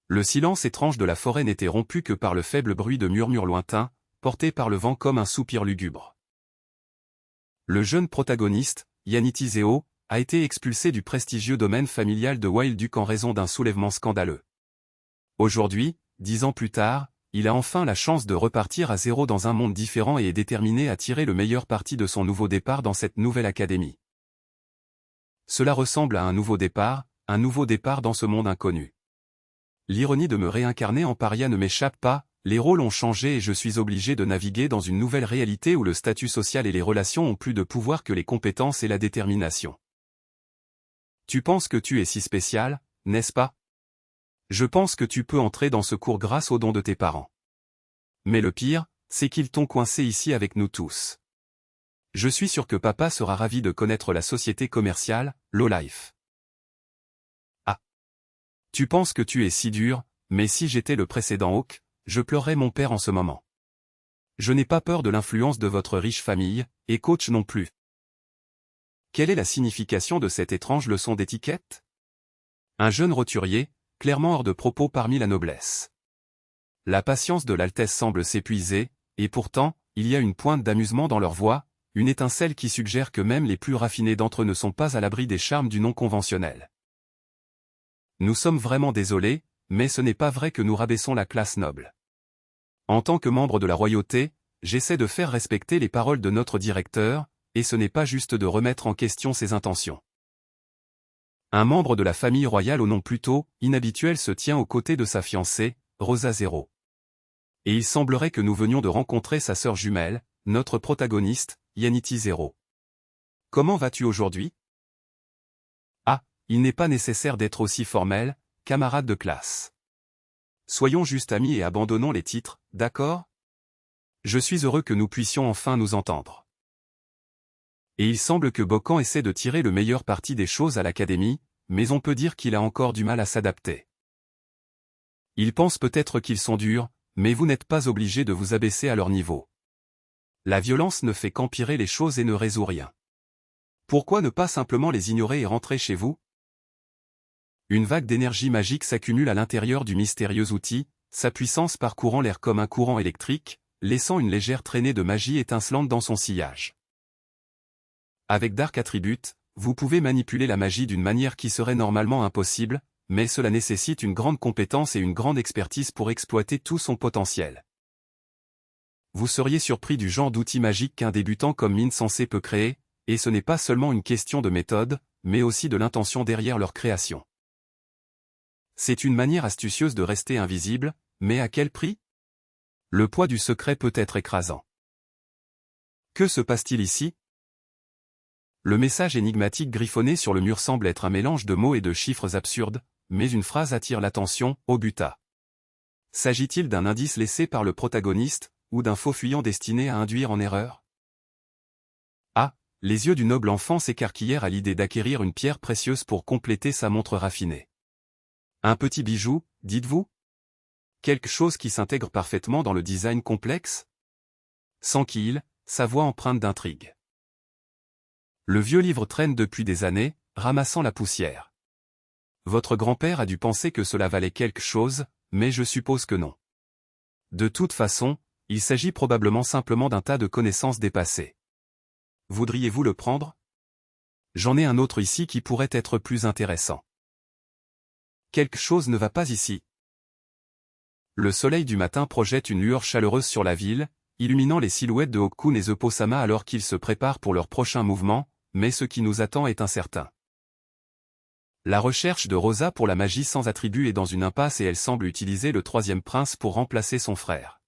Le silence étrange de la forêt n'était rompu que par le faible bruit de murmures lointains, porté par le vent comme un soupir lugubre. Le jeune protagoniste, Yaniti Zeo, a été expulsé du prestigieux domaine familial de Wild Duck en raison d'un soulèvement scandaleux. Aujourd'hui, 10 ans plus tard, il a enfin la chance de repartir à zéro dans un monde différent et est déterminé à tirer le meilleur parti de son nouveau départ dans cette nouvelle académie. Cela ressemble à un nouveau départ dans ce monde inconnu. L'ironie de me réincarner en paria ne m'échappe pas, les rôles ont changé et je suis obligé de naviguer dans une nouvelle réalité où le statut social et les relations ont plus de pouvoir que les compétences et la détermination. Tu penses que tu es si spécial, n'est-ce pas? Je pense que tu peux entrer dans ce cours grâce aux dons de tes parents. Mais le pire, c'est qu'ils t'ont coincé ici avec nous tous. Je suis sûr que papa sera ravi de connaître la société commerciale, Lowlife. Ah. Tu penses que tu es si dur, mais si j'étais le précédent Hawk, je pleurerais mon père en ce moment. Je n'ai pas peur de l'influence de votre riche famille, et coach non plus. Quelle est la signification de cette étrange leçon d'étiquette? Un jeune roturier, clairement hors de propos parmi la noblesse. La patience de l'Altesse semble s'épuiser, et pourtant, il y a une pointe d'amusement dans leur voix, une étincelle qui suggère que même les plus raffinés d'entre eux ne sont pas à l'abri des charmes du non conventionnel. Nous sommes vraiment désolés, mais ce n'est pas vrai que nous rabaissons la classe noble. En tant que membre de la royauté, j'essaie de faire respecter les paroles de notre directeur, et ce n'est pas juste de remettre en question ses intentions. Un membre de la famille royale au nom plutôt inhabituel se tient aux côtés de sa fiancée, Rosa Zero. Et il semblerait que nous venions de rencontrer sa sœur jumelle, notre protagoniste, Yaniti Zero. Comment vas-tu aujourd'hui? Ah, il n'est pas nécessaire d'être aussi formel, camarade de classe. Soyons juste amis et abandonnons les titres, d'accord? Je suis heureux que nous puissions enfin nous entendre. Et il semble que Bokhan essaie de tirer le meilleur parti des choses à l'académie, mais on peut dire qu'il a encore du mal à s'adapter. Ils pensent peut-être qu'ils sont durs, mais vous n'êtes pas obligé de vous abaisser à leur niveau. La violence ne fait qu'empirer les choses et ne résout rien. Pourquoi ne pas simplement les ignorer et rentrer chez vous? Une vague d'énergie magique s'accumule à l'intérieur du mystérieux outil, sa puissance parcourant l'air comme un courant électrique, laissant une légère traînée de magie étincelante dans son sillage. Avec Dark Attribute, vous pouvez manipuler la magie d'une manière qui serait normalement impossible, mais cela nécessite une grande compétence et une grande expertise pour exploiter tout son potentiel. Vous seriez surpris du genre d'outils magiques qu'un débutant comme Min Sensei peut créer, et ce n'est pas seulement une question de méthode, mais aussi de l'intention derrière leur création. C'est une manière astucieuse de rester invisible, mais à quel prix? Le poids du secret peut être écrasant. Que se passe-t-il ici? Le message énigmatique griffonné sur le mur semble être un mélange de mots et de chiffres absurdes, mais une phrase attire l'attention, Obuta. S'agit-il d'un indice laissé par le protagoniste, ou d'un faux fuyant destiné à induire en erreur? Ah, les yeux du noble enfant s'écarquillèrent à l'idée d'acquérir une pierre précieuse pour compléter sa montre raffinée. Un petit bijou, dites-vous? Quelque chose qui s'intègre parfaitement dans le design complexe? S'enquille, sa voix empreinte d'intrigue. Le vieux livre traîne depuis des années, ramassant la poussière. Votre grand-père a dû penser que cela valait quelque chose, mais je suppose que non. De toute façon, il s'agit probablement simplement d'un tas de connaissances dépassées. Voudriez-vous le prendre? J'en ai un autre ici qui pourrait être plus intéressant. Quelque chose ne va pas ici. Le soleil du matin projette une lueur chaleureuse sur la ville, illuminant les silhouettes de Hokun et Zepo-sama alors qu'ils se préparent pour leur prochain mouvement, mais ce qui nous attend est incertain. La recherche de Rosa pour la magie sans attribut est dans une impasse et elle semble utiliser le troisième prince pour remplacer son frère.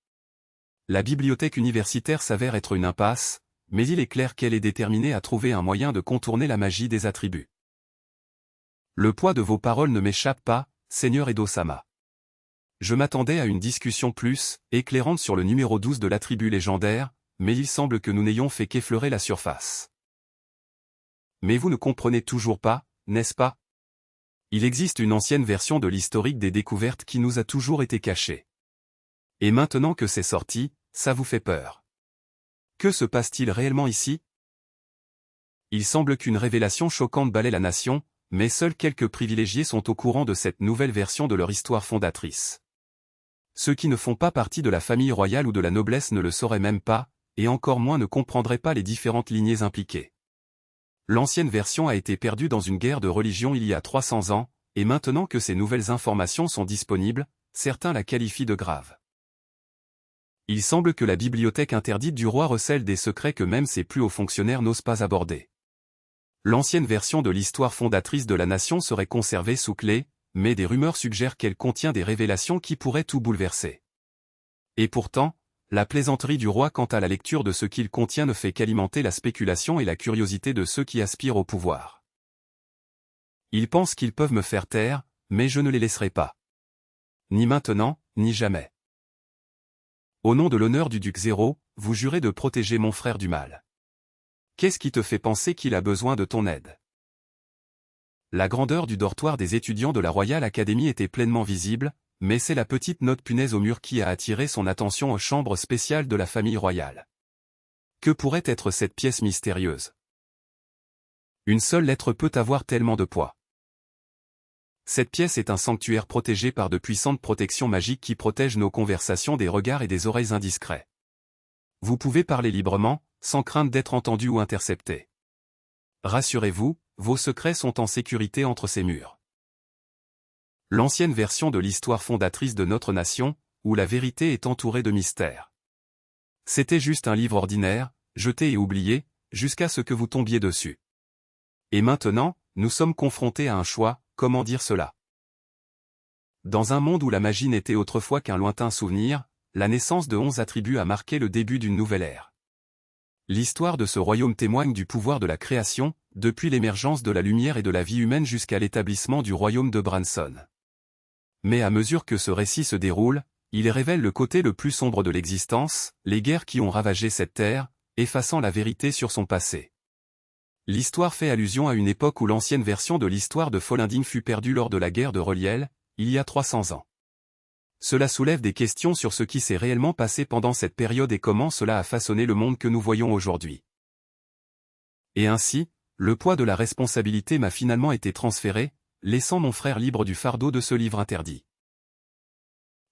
La bibliothèque universitaire s'avère être une impasse, mais il est clair qu'elle est déterminée à trouver un moyen de contourner la magie des attributs. Le poids de vos paroles ne m'échappe pas, Seigneur Edo-sama. Je m'attendais à une discussion plus éclairante sur le numéro 12 de l'attribut légendaire, mais il semble que nous n'ayons fait qu'effleurer la surface. Mais vous ne comprenez toujours pas, n'est-ce pas? Il existe une ancienne version de l'historique des découvertes qui nous a toujours été cachée. Et maintenant que c'est sorti, ça vous fait peur. Que se passe-t-il réellement ici? Il semble qu'une révélation choquante balaie la nation, mais seuls quelques privilégiés sont au courant de cette nouvelle version de leur histoire fondatrice. Ceux qui ne font pas partie de la famille royale ou de la noblesse ne le sauraient même pas, et encore moins ne comprendraient pas les différentes lignées impliquées. L'ancienne version a été perdue dans une guerre de religion il y a 300 ans, et maintenant que ces nouvelles informations sont disponibles, certains la qualifient de grave. Il semble que la bibliothèque interdite du roi recèle des secrets que même ses plus hauts fonctionnaires n'osent pas aborder. L'ancienne version de l'histoire fondatrice de la nation serait conservée sous clé, mais des rumeurs suggèrent qu'elle contient des révélations qui pourraient tout bouleverser. Et pourtant, la plaisanterie du roi quant à la lecture de ce qu'il contient ne fait qu'alimenter la spéculation et la curiosité de ceux qui aspirent au pouvoir. Ils pensent qu'ils peuvent me faire taire, mais je ne les laisserai pas. Ni maintenant, ni jamais. Au nom de l'honneur du duc Zéro, vous jurez de protéger mon frère du mal. Qu'est-ce qui te fait penser qu'il a besoin de ton aide? La grandeur du dortoir des étudiants de la Royal Academy était pleinement visible, mais c'est la petite note punaise au mur qui a attiré son attention aux chambres spéciales de la famille royale. Que pourrait être cette pièce mystérieuse? Une seule lettre peut avoir tellement de poids. Cette pièce est un sanctuaire protégé par de puissantes protections magiques qui protègent nos conversations des regards et des oreilles indiscrets. Vous pouvez parler librement, sans crainte d'être entendu ou intercepté. Rassurez-vous, vos secrets sont en sécurité entre ces murs. L'ancienne version de l'histoire fondatrice de notre nation, où la vérité est entourée de mystères. C'était juste un livre ordinaire, jeté et oublié, jusqu'à ce que vous tombiez dessus. Et maintenant, nous sommes confrontés à un choix, comment dire cela? Dans un monde où la magie n'était autrefois qu'un lointain souvenir, la naissance de 11 attributs a marqué le début d'une nouvelle ère. L'histoire de ce royaume témoigne du pouvoir de la création, depuis l'émergence de la lumière et de la vie humaine jusqu'à l'établissement du royaume de Branson. Mais à mesure que ce récit se déroule, il révèle le côté le plus sombre de l'existence, les guerres qui ont ravagé cette terre, effaçant la vérité sur son passé. L'histoire fait allusion à une époque où l'ancienne version de l'histoire de Folinding fut perdue lors de la guerre de Reliel, il y a 300 ans. Cela soulève des questions sur ce qui s'est réellement passé pendant cette période et comment cela a façonné le monde que nous voyons aujourd'hui. Et ainsi, le poids de la responsabilité m'a finalement été transféré, laissant mon frère libre du fardeau de ce livre interdit.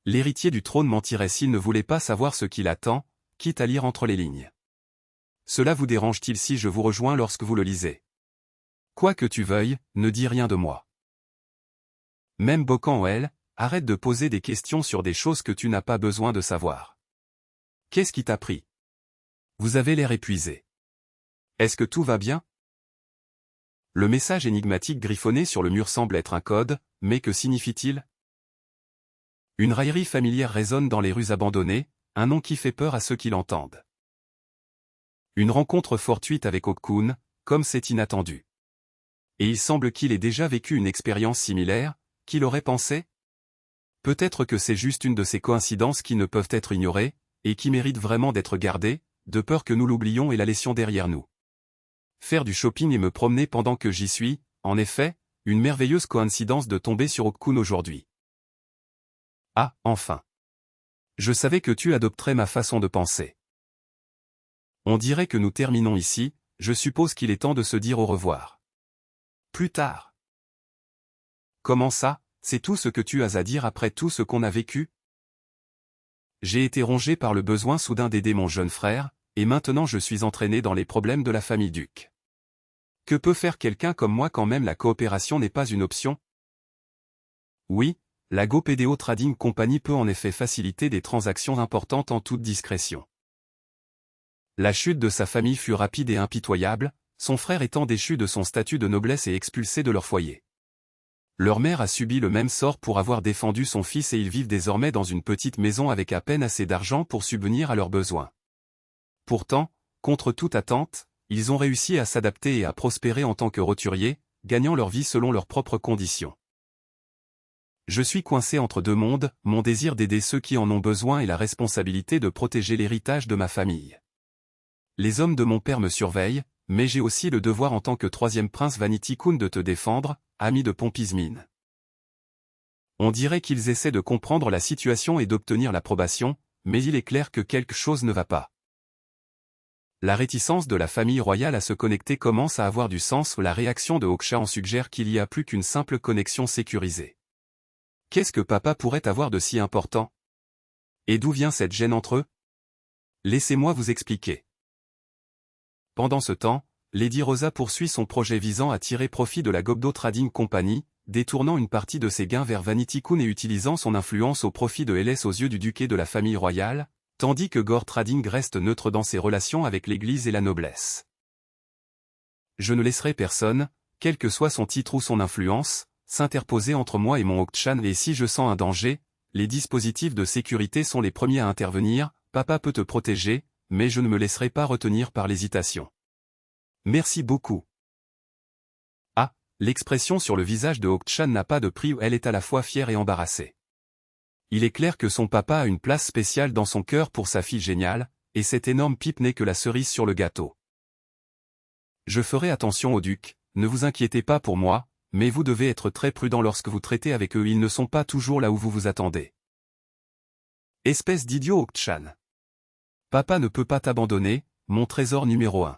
L'héritier du trône mentirait s'il ne voulait pas savoir ce qu'il attend, quitte à lire entre les lignes. Cela vous dérange-t-il si je vous rejoins lorsque vous le lisez? Quoi que tu veuilles, ne dis rien de moi. Même Bokan-Oel, arrête de poser des questions sur des choses que tu n'as pas besoin de savoir. Qu'est-ce qui t'a pris? Vous avez l'air épuisé. Est-ce que tout va bien? Le message énigmatique griffonné sur le mur semble être un code, mais que signifie-t-il? Une raillerie familière résonne dans les rues abandonnées, un nom qui fait peur à ceux qui l'entendent. Une rencontre fortuite avec Hokun, comme c'est inattendu. Et il semble qu'il ait déjà vécu une expérience similaire, Qui l'aurait pensé? Peut-être que c'est juste une de ces coïncidences qui ne peuvent être ignorées, et qui méritent vraiment d'être gardées, de peur que nous l'oublions et la laissions derrière nous. Faire du shopping et me promener pendant que j'y suis, en effet, une merveilleuse coïncidence de tomber sur Okun aujourd'hui. Ah, enfin. Je savais que tu adopterais ma façon de penser. On dirait que nous terminons ici, je suppose qu'il est temps de se dire au revoir. Plus tard. Comment ça, c'est tout ce que tu as à dire après tout ce qu'on a vécu? J'ai été rongé par le besoin soudain d'aider mon jeune frère, et maintenant je suis entraîné dans les problèmes de la famille Duc. Que peut faire quelqu'un comme moi quand même la coopération n'est pas une option? Oui, la GoPDO Trading Company peut en effet faciliter des transactions importantes en toute discrétion. La chute de sa famille fut rapide et impitoyable, son frère étant déchu de son statut de noblesse et expulsé de leur foyer. Leur mère a subi le même sort pour avoir défendu son fils et ils vivent désormais dans une petite maison avec à peine assez d'argent pour subvenir à leurs besoins. Pourtant, contre toute attente, ils ont réussi à s'adapter et à prospérer en tant que roturiers, gagnant leur vie selon leurs propres conditions. Je suis coincé entre deux mondes, mon désir d'aider ceux qui en ont besoin et la responsabilité de protéger l'héritage de ma famille. Les hommes de mon père me surveillent, mais j'ai aussi le devoir en tant que troisième prince Vanity-kun de te défendre, ami de Pompismine. On dirait qu'ils essaient de comprendre la situation et d'obtenir l'approbation, mais il est clair que quelque chose ne va pas. La réticence de la famille royale à se connecter commence à avoir du sens. La réaction de Hawksha en suggère qu'il y a plus qu'une simple connexion sécurisée. Qu'est-ce que papa pourrait avoir de si important? Et d'où vient cette gêne entre eux? Laissez-moi vous expliquer. Pendant ce temps, Lady Rosa poursuit son projet visant à tirer profit de la GoPDO Trading Company, détournant une partie de ses gains vers Vanity-kun et utilisant son influence au profit de LS aux yeux du duc et de la famille royale, tandis que Gore Trading reste neutre dans ses relations avec l'Église et la noblesse. Je ne laisserai personne, quel que soit son titre ou son influence, s'interposer entre moi et mon Hawk-chan et si je sens un danger, les dispositifs de sécurité sont les premiers à intervenir, papa peut te protéger, mais je ne me laisserai pas retenir par l'hésitation. Merci beaucoup. Ah, l'expression sur le visage de Hawk-chan n'a pas de prix, elle est à la fois fière et embarrassée. Il est clair que son papa a une place spéciale dans son cœur pour sa fille géniale, et cette énorme pipe n'est que la cerise sur le gâteau. Je ferai attention au duc, ne vous inquiétez pas pour moi, mais vous devez être très prudent lorsque vous traitez avec eux, ils ne sont pas toujours là où vous vous attendez. Espèce d'idiot Hawk-chan. Papa ne peut pas t'abandonner, mon trésor numéro 1.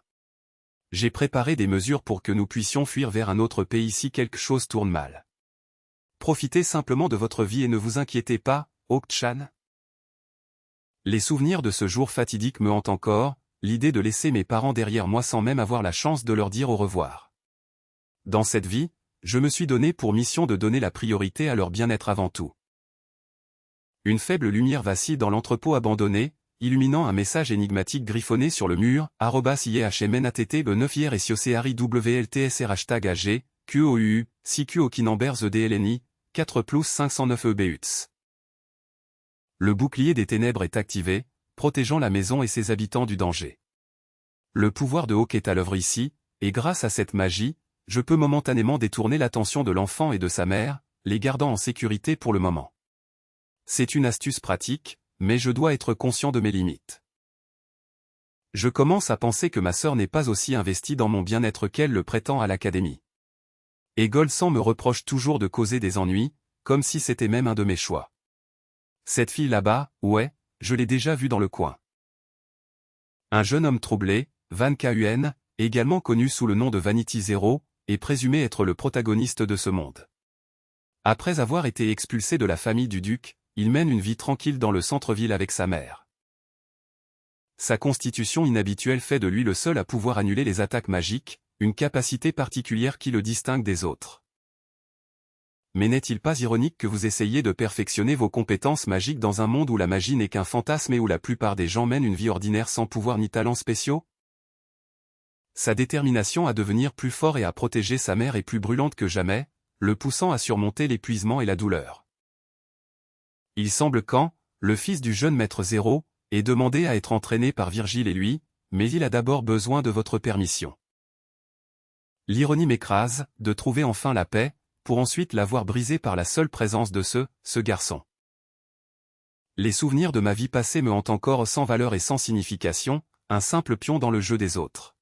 J'ai préparé des mesures pour que nous puissions fuir vers un autre pays si quelque chose tourne mal. Profitez simplement de votre vie et ne vous inquiétez pas, Hawk-chan. Les souvenirs de ce jour fatidique me hantent encore, l'idée de laisser mes parents derrière moi sans même avoir la chance de leur dire au revoir. Dans cette vie, je me suis donné pour mission de donner la priorité à leur bien-être avant tout. Une faible lumière vacille dans l'entrepôt abandonné, illuminant un message énigmatique griffonné sur le mur, @IEHMNATTB9IR et SIOCRI WLTSR #AG, QOU, CQ Okinambers EDLNI, 4+509 EBUTS. Le bouclier des ténèbres est activé, protégeant la maison et ses habitants du danger. Le pouvoir de Hawk est à l'œuvre ici, et grâce à cette magie, je peux momentanément détourner l'attention de l'enfant et de sa mère, les gardant en sécurité pour le moment. C'est une astuce pratique, mais je dois être conscient de mes limites. Je commence à penser que ma sœur n'est pas aussi investie dans mon bien-être qu'elle le prétend à l'académie. Et Golsan me reproche toujours de causer des ennuis, comme si c'était même un de mes choix. Cette fille là-bas, ouais, je l'ai déjà vue dans le coin. Un jeune homme troublé, Van Kun, également connu sous le nom de Vanity Zero, est présumé être le protagoniste de ce monde. Après avoir été expulsé de la famille du duc, il mène une vie tranquille dans le centre-ville avec sa mère. Sa constitution inhabituelle fait de lui le seul à pouvoir annuler les attaques magiques, une capacité particulière qui le distingue des autres. Mais n'est-il pas ironique que vous essayiez de perfectionner vos compétences magiques dans un monde où la magie n'est qu'un fantasme et où la plupart des gens mènent une vie ordinaire sans pouvoir ni talents spéciaux? Sa détermination à devenir plus fort et à protéger sa mère est plus brûlante que jamais, le poussant à surmonter l'épuisement et la douleur. Il semble qu'An, le fils du jeune maître Zéro, ait demandé à être entraîné par Virgile et lui, mais il a d'abord besoin de votre permission. L'ironie m'écrase, de trouver enfin la paix, pour ensuite la voir brisée par la seule présence de ce garçon. Les souvenirs de ma vie passée me hantent encore sans valeur et sans signification, un simple pion dans le jeu des autres.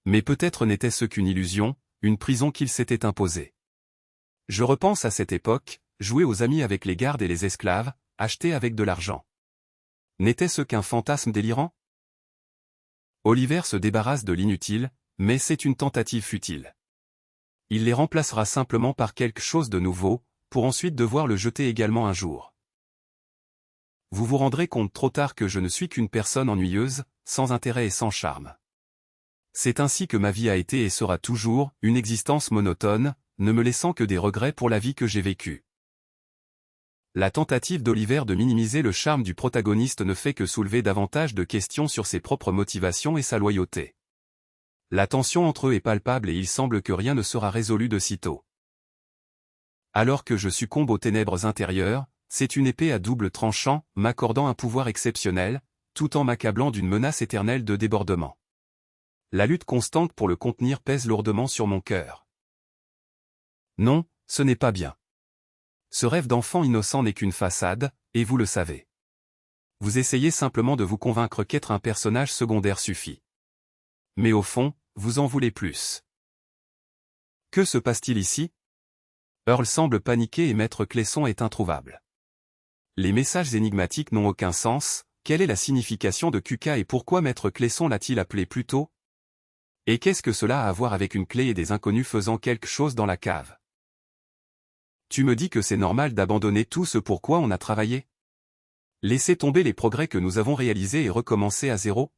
Mais peut-être n'était-ce qu'une illusion, une prison qu'il s'était imposée. Je repense à cette époque, jouer aux amis avec les gardes et les esclaves, acheter avec de l'argent. N'était-ce qu'un fantasme délirant? Oliver se débarrasse de l'inutile, mais c'est une tentative futile. Il les remplacera simplement par quelque chose de nouveau, pour ensuite devoir le jeter également un jour. Vous vous rendrez compte trop tard que je ne suis qu'une personne ennuyeuse, sans intérêt et sans charme. C'est ainsi que ma vie a été et sera toujours, une existence monotone, ne me laissant que des regrets pour la vie que j'ai vécue. La tentative d'Oliver de minimiser le charme du protagoniste ne fait que soulever davantage de questions sur ses propres motivations et sa loyauté. La tension entre eux est palpable et il semble que rien ne sera résolu de sitôt. Alors que je succombe aux ténèbres intérieures, c'est une épée à double tranchant, m'accordant un pouvoir exceptionnel, tout en m'accablant d'une menace éternelle de débordement. La lutte constante pour le contenir pèse lourdement sur mon cœur. Non, ce n'est pas bien. Ce rêve d'enfant innocent n'est qu'une façade, et vous le savez. Vous essayez simplement de vous convaincre qu'être un personnage secondaire suffit. Mais au fond, vous en voulez plus. Que se passe-t-il ici? Earl semble paniqué et Maître Clesson est introuvable. Les messages énigmatiques n'ont aucun sens, quelle est la signification de QK et pourquoi Maître Clesson l'a-t-il appelé plus tôt? Et qu'est-ce que cela a à voir avec une clé et des inconnus faisant quelque chose dans la cave? Tu me dis que c'est normal d'abandonner tout ce pour quoi on a travaillé? Laisser tomber les progrès que nous avons réalisés et recommencer à zéro?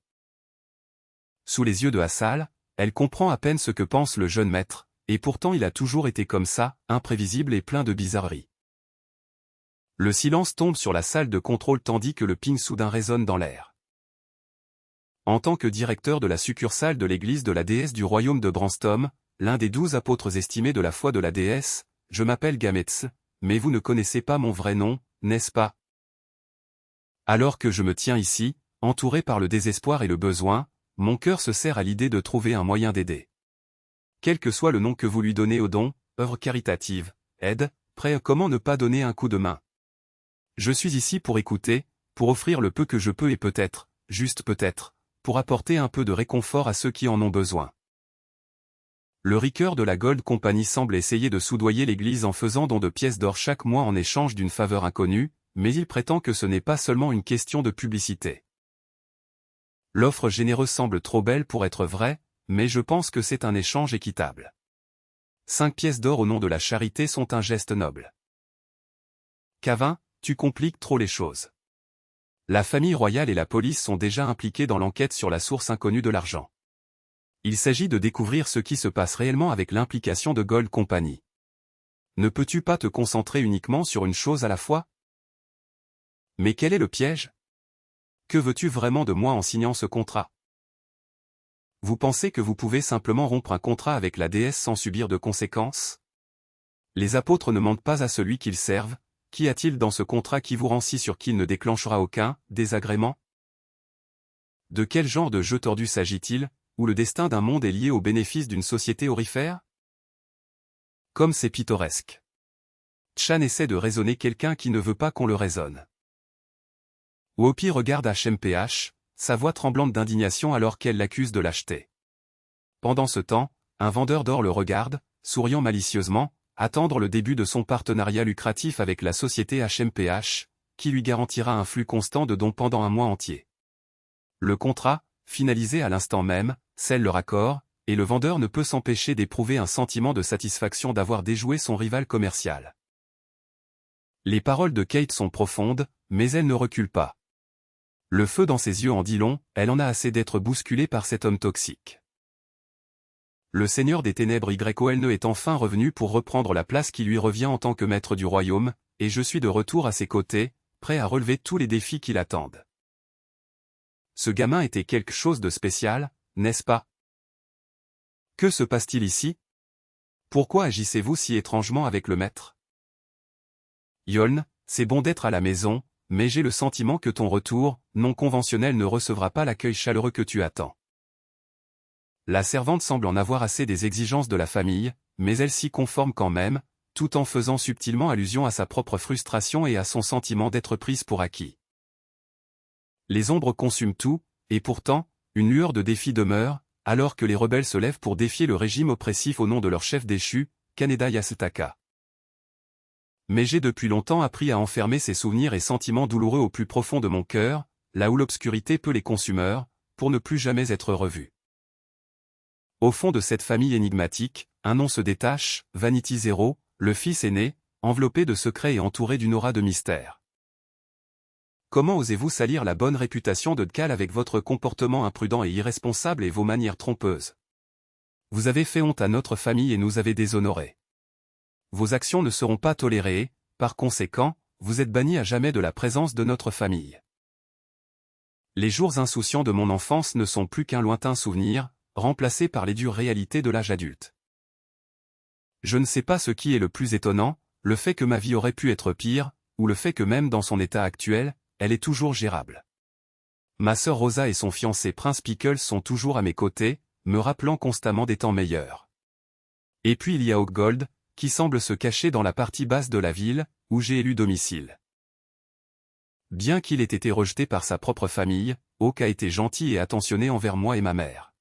Sous les yeux de Hassal, elle comprend à peine ce que pense le jeune maître, et pourtant il a toujours été comme ça, imprévisible et plein de bizarreries. Le silence tombe sur la salle de contrôle tandis que le ping soudain résonne dans l'air. En tant que directeur de la succursale de l'église de la déesse du royaume de Branstom, l'un des 12 apôtres estimés de la foi de la déesse, je m'appelle Gametz, mais vous ne connaissez pas mon vrai nom, n'est-ce pas? Alors que je me tiens ici, entouré par le désespoir et le besoin, mon cœur se serre à l'idée de trouver un moyen d'aider. Quel que soit le nom que vous lui donnez au don, œuvre caritative, aide, prêt, comment ne pas donner un coup de main? Je suis ici pour écouter, pour offrir le peu que je peux et peut-être, juste peut-être, pour apporter un peu de réconfort à ceux qui en ont besoin. Le riqueur de la Gold Company semble essayer de soudoyer l'Église en faisant don de pièces d'or chaque mois en échange d'une faveur inconnue, mais il prétend que ce n'est pas seulement une question de publicité. L'offre généreuse semble trop belle pour être vraie, mais je pense que c'est un échange équitable. 5 pièces d'or au nom de la charité sont un geste noble. Cavin, tu compliques trop les choses. La famille royale et la police sont déjà impliquées dans l'enquête sur la source inconnue de l'argent. Il s'agit de découvrir ce qui se passe réellement avec l'implication de Gold Company. Ne peux-tu pas te concentrer uniquement sur une chose à la fois? Mais quel est le piège? Que veux-tu vraiment de moi en signant ce contrat? Vous pensez que vous pouvez simplement rompre un contrat avec la déesse sans subir de conséquences? Les apôtres ne mentent pas à celui qu'ils servent. Qu'y a-t-il dans ce contrat qui vous rend si sûr qu'il ne déclenchera aucun désagrément? De quel genre de jeu tordu s'agit-il, où le destin d'un monde est lié au bénéfice d'une société aurifère? Comme c'est pittoresque. Chan essaie de raisonner quelqu'un qui ne veut pas qu'on le raisonne. Wopi regarde HMPH, sa voix tremblante d'indignation alors qu'elle l'accuse de lâcheté. Pendant ce temps, un vendeur d'or le regarde, souriant malicieusement, attendre le début de son partenariat lucratif avec la société HMPH, qui lui garantira un flux constant de dons pendant un mois entier. Le contrat, finalisé à l'instant même, scelle leur accord, et le vendeur ne peut s'empêcher d'éprouver un sentiment de satisfaction d'avoir déjoué son rival commercial. Les paroles de Kate sont profondes, mais elle ne recule pas. Le feu dans ses yeux en dit long, elle en a assez d'être bousculée par cet homme toxique. Le Seigneur des Ténèbres YOLNE est enfin revenu pour reprendre la place qui lui revient en tant que maître du royaume, et je suis de retour à ses côtés, prêt à relever tous les défis qui l'attendent. Ce gamin était quelque chose de spécial, n'est-ce pas? Que se passe-t-il ici? Pourquoi agissez-vous si étrangement avec le maître? Yoln, c'est bon d'être à la maison, mais j'ai le sentiment que ton retour, non conventionnel, ne recevra pas l'accueil chaleureux que tu attends. La servante semble en avoir assez des exigences de la famille, mais elle s'y conforme quand même, tout en faisant subtilement allusion à sa propre frustration et à son sentiment d'être prise pour acquis. Les ombres consument tout, et pourtant, une lueur de défi demeure, alors que les rebelles se lèvent pour défier le régime oppressif au nom de leur chef déchu, Kaneda Yasutaka. Mais j'ai depuis longtemps appris à enfermer ces souvenirs et sentiments douloureux au plus profond de mon cœur, là où l'obscurité peut les consumer, pour ne plus jamais être revus. Au fond de cette famille énigmatique, un nom se détache, Vanity Zero, le fils aîné, enveloppé de secrets et entouré d'une aura de mystère. Comment osez-vous salir la bonne réputation de Cal avec votre comportement imprudent et irresponsable et vos manières trompeuses? Vous avez fait honte à notre famille et nous avez déshonorés. Vos actions ne seront pas tolérées, par conséquent, vous êtes banni à jamais de la présence de notre famille. Les jours insouciants de mon enfance ne sont plus qu'un lointain souvenir, remplacés par les dures réalités de l'âge adulte. Je ne sais pas ce qui est le plus étonnant, le fait que ma vie aurait pu être pire, ou le fait que même dans son état actuel, elle est toujours gérable. Ma sœur Rosa et son fiancé Prince Pickles sont toujours à mes côtés, me rappelant constamment des temps meilleurs. Et puis il y a Oakgold, qui semble se cacher dans la partie basse de la ville, où j'ai élu domicile. Bien qu'il ait été rejeté par sa propre famille, Oak a été gentil et attentionné envers moi et ma mère.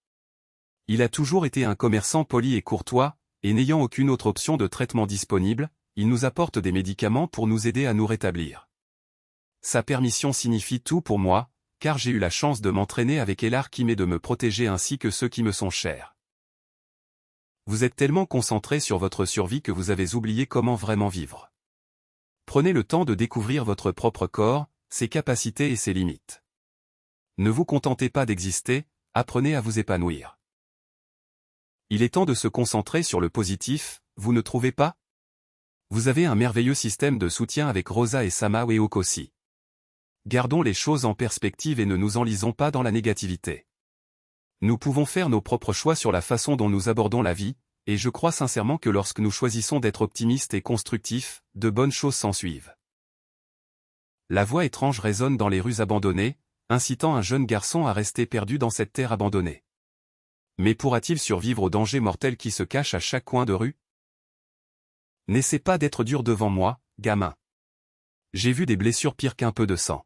Il a toujours été un commerçant poli et courtois, et n'ayant aucune autre option de traitement disponible, il nous apporte des médicaments pour nous aider à nous rétablir. Sa permission signifie tout pour moi, car j'ai eu la chance de m'entraîner avec Elarkim et de me protéger ainsi que ceux qui me sont chers. Vous êtes tellement concentré sur votre survie que vous avez oublié comment vraiment vivre. Prenez le temps de découvrir votre propre corps, ses capacités et ses limites. Ne vous contentez pas d'exister, apprenez à vous épanouir. Il est temps de se concentrer sur le positif, vous ne trouvez pas? Vous avez un merveilleux système de soutien avec Rosa et Sama et Oak aussi. Gardons les choses en perspective et ne nous enlisons pas dans la négativité. Nous pouvons faire nos propres choix sur la façon dont nous abordons la vie, et je crois sincèrement que lorsque nous choisissons d'être optimistes et constructifs, de bonnes choses s'ensuivent. La voix étrange résonne dans les rues abandonnées, incitant un jeune garçon à rester perdu dans cette terre abandonnée. Mais pourra-t-il survivre aux dangers mortels qui se cachent à chaque coin de rue? N'essaie pas d'être dur devant moi, gamin. J'ai vu des blessures pires qu'un peu de sang.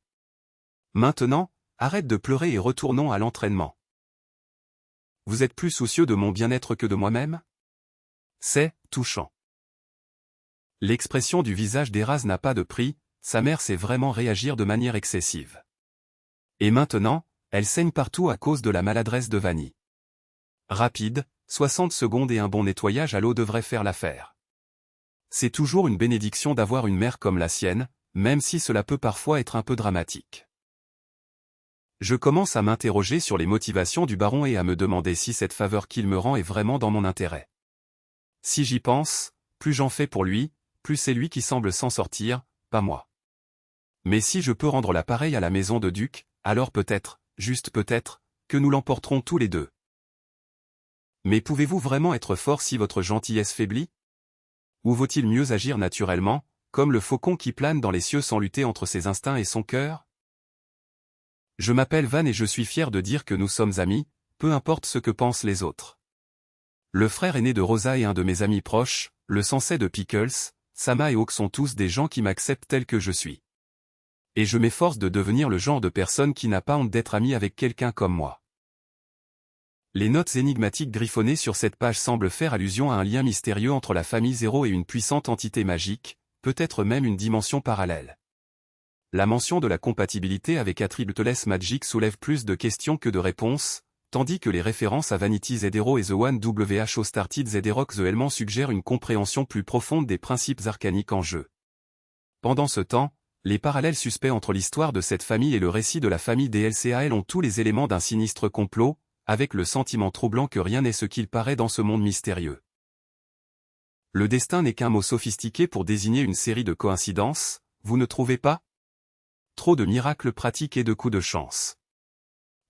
Maintenant, arrête de pleurer et retournons à l'entraînement. Vous êtes plus soucieux de mon bien-être que de moi-même? C'est touchant. L'expression du visage d'Eraz n'a pas de prix, sa mère sait vraiment réagir de manière excessive. Et maintenant, elle saigne partout à cause de la maladresse de Vanny. Rapide, 60 secondes et un bon nettoyage à l'eau devrait faire l'affaire. C'est toujours une bénédiction d'avoir une mère comme la sienne, même si cela peut parfois être un peu dramatique. Je commence à m'interroger sur les motivations du baron et à me demander si cette faveur qu'il me rend est vraiment dans mon intérêt. Si j'y pense, plus j'en fais pour lui, plus c'est lui qui semble s'en sortir, pas moi. Mais si je peux rendre l'appareil à la maison de Duc, alors peut-être, juste peut-être, que nous l'emporterons tous les deux. Mais pouvez-vous vraiment être fort si votre gentillesse faiblit? Ou vaut-il mieux agir naturellement, comme le faucon qui plane dans les cieux sans lutter entre ses instincts et son cœur? Je m'appelle Van et je suis fier de dire que nous sommes amis, peu importe ce que pensent les autres. Le frère aîné de Rosa et un de mes amis proches, le sensei de Pickles, Sama et Oak sont tous des gens qui m'acceptent tel que je suis. Et je m'efforce de devenir le genre de personne qui n'a pas honte d'être ami avec quelqu'un comme moi. Les notes énigmatiques griffonnées sur cette page semblent faire allusion à un lien mystérieux entre la famille Zéro et une puissante entité magique, peut-être même une dimension parallèle. La mention de la compatibilité avec Attributeless Magic soulève plus de questions que de réponses, tandis que les références à Vanity Zero et The One WHO Started Zedrock The Element suggèrent une compréhension plus profonde des principes arcaniques en jeu. Pendant ce temps, les parallèles suspects entre l'histoire de cette famille et le récit de la famille des LCAL ont tous les éléments d'un sinistre complot, avec le sentiment troublant que rien n'est ce qu'il paraît dans ce monde mystérieux. Le destin n'est qu'un mot sophistiqué pour désigner une série de coïncidences, vous ne trouvez pas? Trop de miracles pratiques et de coups de chance.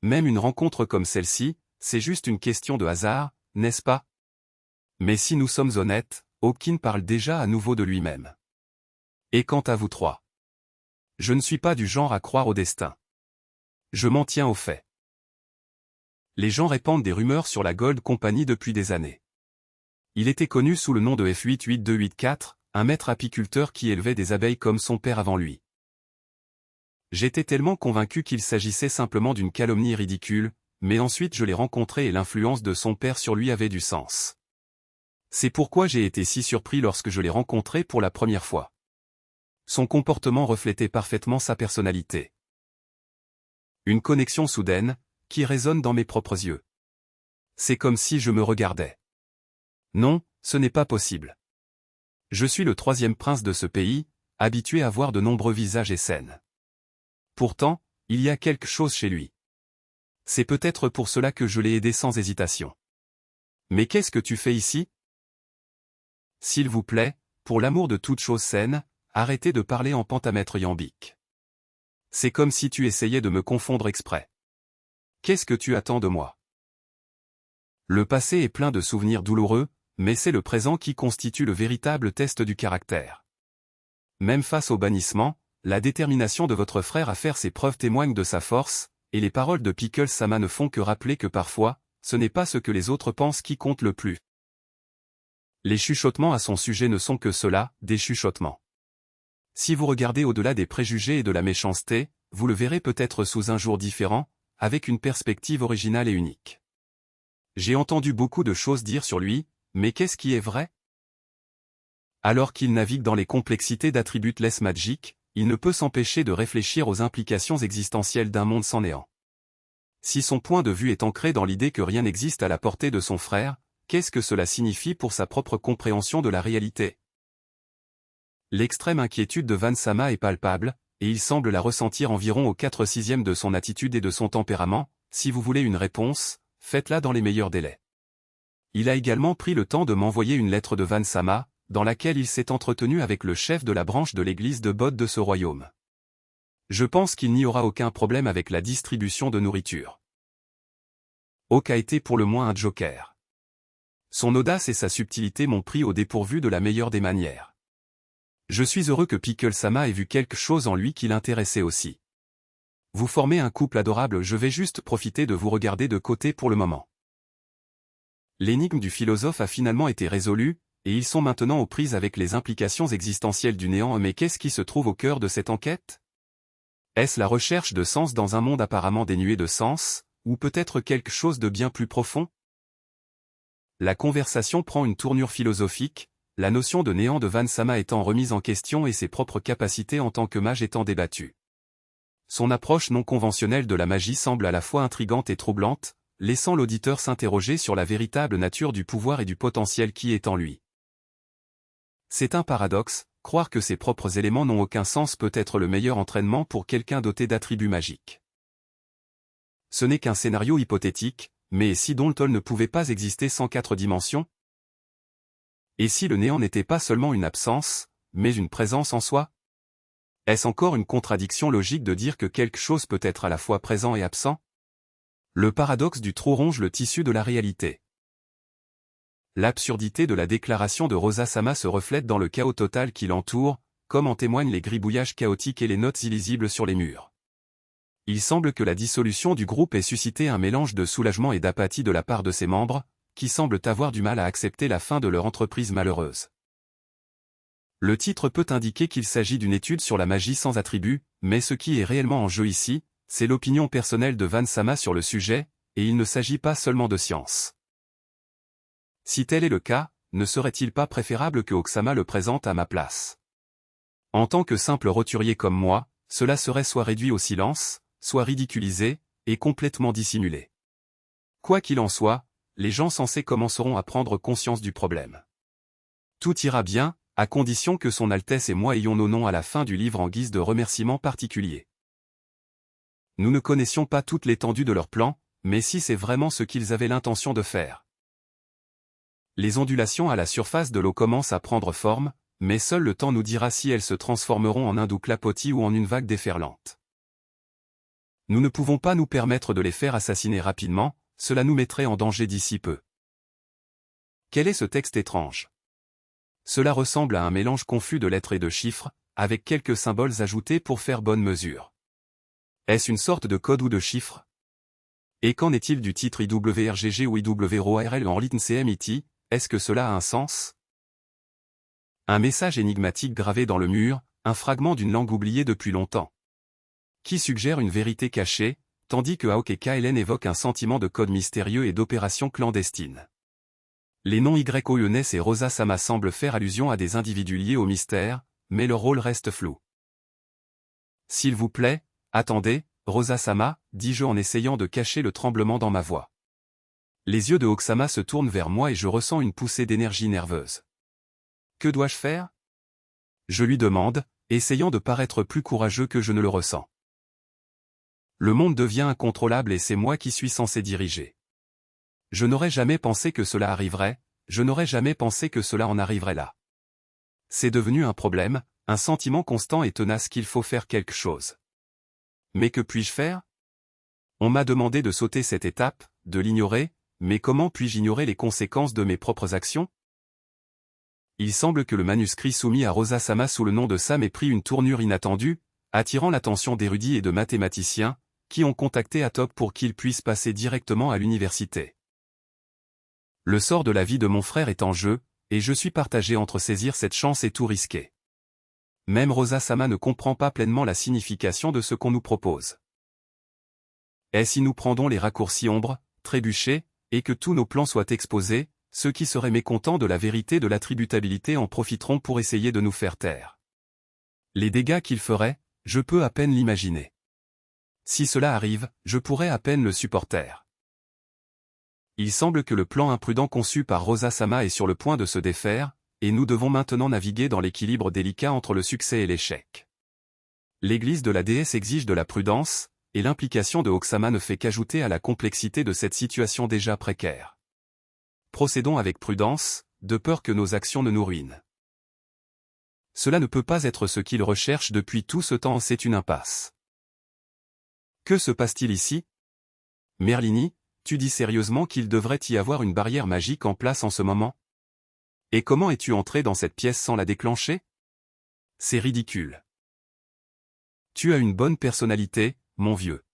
Même une rencontre comme celle-ci, c'est juste une question de hasard, n'est-ce pas? Mais si nous sommes honnêtes, Hawkins parle déjà à nouveau de lui-même. Et quant à vous trois? Je ne suis pas du genre à croire au destin. Je m'en tiens aux faits. Les gens répandent des rumeurs sur la Gold Company depuis des années. Il était connu sous le nom de F88284, un maître apiculteur qui élevait des abeilles comme son père avant lui. J'étais tellement convaincu qu'il s'agissait simplement d'une calomnie ridicule, mais ensuite je l'ai rencontré et l'influence de son père sur lui avait du sens. C'est pourquoi j'ai été si surpris lorsque je l'ai rencontré pour la première fois. Son comportement reflétait parfaitement sa personnalité. Une connexion soudaine, qui résonne dans mes propres yeux. C'est comme si je me regardais. Non, ce n'est pas possible. Je suis le troisième prince de ce pays, habitué à voir de nombreux visages et scènes. Pourtant, il y a quelque chose chez lui. C'est peut-être pour cela que je l'ai aidé sans hésitation. Mais qu'est-ce que tu fais ici? S'il vous plaît, pour l'amour de toute chose saine, arrêtez de parler en pentamètre iambique. C'est comme si tu essayais de me confondre exprès. Qu'est-ce que tu attends de moi? Le passé est plein de souvenirs douloureux, mais c'est le présent qui constitue le véritable test du caractère. Même face au bannissement, la détermination de votre frère à faire ses preuves témoigne de sa force, et les paroles de Pickle Sama ne font que rappeler que parfois, ce n'est pas ce que les autres pensent qui compte le plus. Les chuchotements à son sujet ne sont que cela, des chuchotements. Si vous regardez au-delà des préjugés et de la méchanceté, vous le verrez peut-être sous un jour différent, avec une perspective originale et unique. J'ai entendu beaucoup de choses dire sur lui, mais qu'est-ce qui est vrai? Alors qu'il navigue dans les complexités d'attributless magic, il ne peut s'empêcher de réfléchir aux implications existentielles d'un monde sans néant. Si son point de vue est ancré dans l'idée que rien n'existe à la portée de son frère, qu'est-ce que cela signifie pour sa propre compréhension de la réalité? L'extrême inquiétude de Van Sama est palpable, et il semble la ressentir environ au 4/6 de son attitude et de son tempérament. Si vous voulez une réponse, faites-la dans les meilleurs délais. Il a également pris le temps de m'envoyer une lettre de Van Sama, dans laquelle il s'est entretenu avec le chef de la branche de l'église de Bod de ce royaume. Je pense qu'il n'y aura aucun problème avec la distribution de nourriture. Hawk a été pour le moins un joker. Son audace et sa subtilité m'ont pris au dépourvu de la meilleure des manières. Je suis heureux que Pickle Sama ait vu quelque chose en lui qui l'intéressait aussi. Vous formez un couple adorable, je vais juste profiter de vous regarder de côté pour le moment. L'énigme du philosophe a finalement été résolue, et ils sont maintenant aux prises avec les implications existentielles du néant. Mais qu'est-ce qui se trouve au cœur de cette enquête? Est-ce la recherche de sens dans un monde apparemment dénué de sens, ou peut-être quelque chose de bien plus profond? La conversation prend une tournure philosophique, la notion de néant de Van Sama étant remise en question et ses propres capacités en tant que mage étant débattues. Son approche non conventionnelle de la magie semble à la fois intrigante et troublante, laissant l'auditeur s'interroger sur la véritable nature du pouvoir et du potentiel qui est en lui. C'est un paradoxe, croire que ses propres éléments n'ont aucun sens peut être le meilleur entraînement pour quelqu'un doté d'attributs magiques. Ce n'est qu'un scénario hypothétique, mais si Dalton ne pouvait pas exister sans 4 dimensions? Et si le néant n'était pas seulement une absence, mais une présence en soi? Est-ce encore une contradiction logique de dire que quelque chose peut être à la fois présent et absent? Le paradoxe du trou ronge le tissu de la réalité. L'absurdité de la déclaration de Rosa Sama se reflète dans le chaos total qui l'entoure, comme en témoignent les gribouillages chaotiques et les notes illisibles sur les murs. Il semble que la dissolution du groupe ait suscité un mélange de soulagement et d'apathie de la part de ses membres, qui semblent avoir du mal à accepter la fin de leur entreprise malheureuse. Le titre peut indiquer qu'il s'agit d'une étude sur la magie sans attributs, mais ce qui est réellement en jeu ici, c'est l'opinion personnelle de Van Sama sur le sujet, et il ne s'agit pas seulement de science. Si tel est le cas, ne serait-il pas préférable que Oksama le présente à ma place? En tant que simple roturier comme moi, cela serait soit réduit au silence, soit ridiculisé, et complètement dissimulé. Quoi qu'il en soit, les gens sensés commenceront à prendre conscience du problème. Tout ira bien, à condition que son Altesse et moi ayons nos noms à la fin du livre en guise de remerciement particulier. Nous ne connaissions pas toute l'étendue de leur plan, mais si c'est vraiment ce qu'ils avaient l'intention de faire. Les ondulations à la surface de l'eau commencent à prendre forme, mais seul le temps nous dira si elles se transformeront en un doux clapotis ou en une vague déferlante. Nous ne pouvons pas nous permettre de les faire assassiner rapidement, cela nous mettrait en danger d'ici peu. Quel est ce texte étrange? Cela ressemble à un mélange confus de lettres et de chiffres, avec quelques symboles ajoutés pour faire bonne mesure. Est-ce une sorte de code ou de chiffres? Et qu'en est-il du titre IWRGG ou IWROARL en LitNCMIT? est-ce que cela a un sens? Un message énigmatique gravé dans le mur, un fragment d'une langue oubliée depuis longtemps. Qui suggère une vérité cachée, tandis que Hawk et KLN évoquent un sentiment de code mystérieux et d'opération clandestine. Les noms Yones et Rosa Sama semblent faire allusion à des individus liés au mystère, mais leur rôle reste flou. S'il vous plaît, attendez, Rosa Sama, dis-je en essayant de cacher le tremblement dans ma voix. Les yeux de Oksama se tournent vers moi et je ressens une poussée d'énergie nerveuse. Que dois-je faire? Je lui demande, essayant de paraître plus courageux que je ne le ressens. Le monde devient incontrôlable et c'est moi qui suis censé diriger. Je n'aurais jamais pensé que cela arriverait, je n'aurais jamais pensé que cela en arriverait là. C'est devenu un problème, un sentiment constant et tenace qu'il faut faire quelque chose. Mais que puis-je faire? On m'a demandé de sauter cette étape, de l'ignorer, mais comment puis-je ignorer les conséquences de mes propres actions? Il semble que le manuscrit soumis à Rosa Sama sous le nom de Sam ait pris une tournure inattendue, attirant l'attention d'érudits et de mathématiciens, qui ont contacté Atop pour qu'il puisse passer directement à l'université. Le sort de la vie de mon frère est en jeu, et je suis partagé entre saisir cette chance et tout risquer. Même Rosa Sama ne comprend pas pleinement la signification de ce qu'on nous propose. Et si nous prendons les raccourcis ombres, trébuchés, et que tous nos plans soient exposés, ceux qui seraient mécontents de la vérité de l'attributabilité en profiteront pour essayer de nous faire taire. Les dégâts qu'ils feraient, je peux à peine l'imaginer. Si cela arrive, je pourrais à peine le supporter. Il semble que le plan imprudent conçu par Rosa Sama est sur le point de se défaire, et nous devons maintenant naviguer dans l'équilibre délicat entre le succès et l'échec. L'Église de la déesse exige de la prudence, et l'implication de Oksama ne fait qu'ajouter à la complexité de cette situation déjà précaire. Procédons avec prudence, de peur que nos actions ne nous ruinent. Cela ne peut pas être ce qu'il recherche depuis tout ce temps, c'est une impasse. Que se passe-t-il ici? Merlini, tu dis sérieusement qu'il devrait y avoir une barrière magique en place en ce moment? Et comment es-tu entré dans cette pièce sans la déclencher? C'est ridicule. Tu as une bonne personnalité, mon vieux.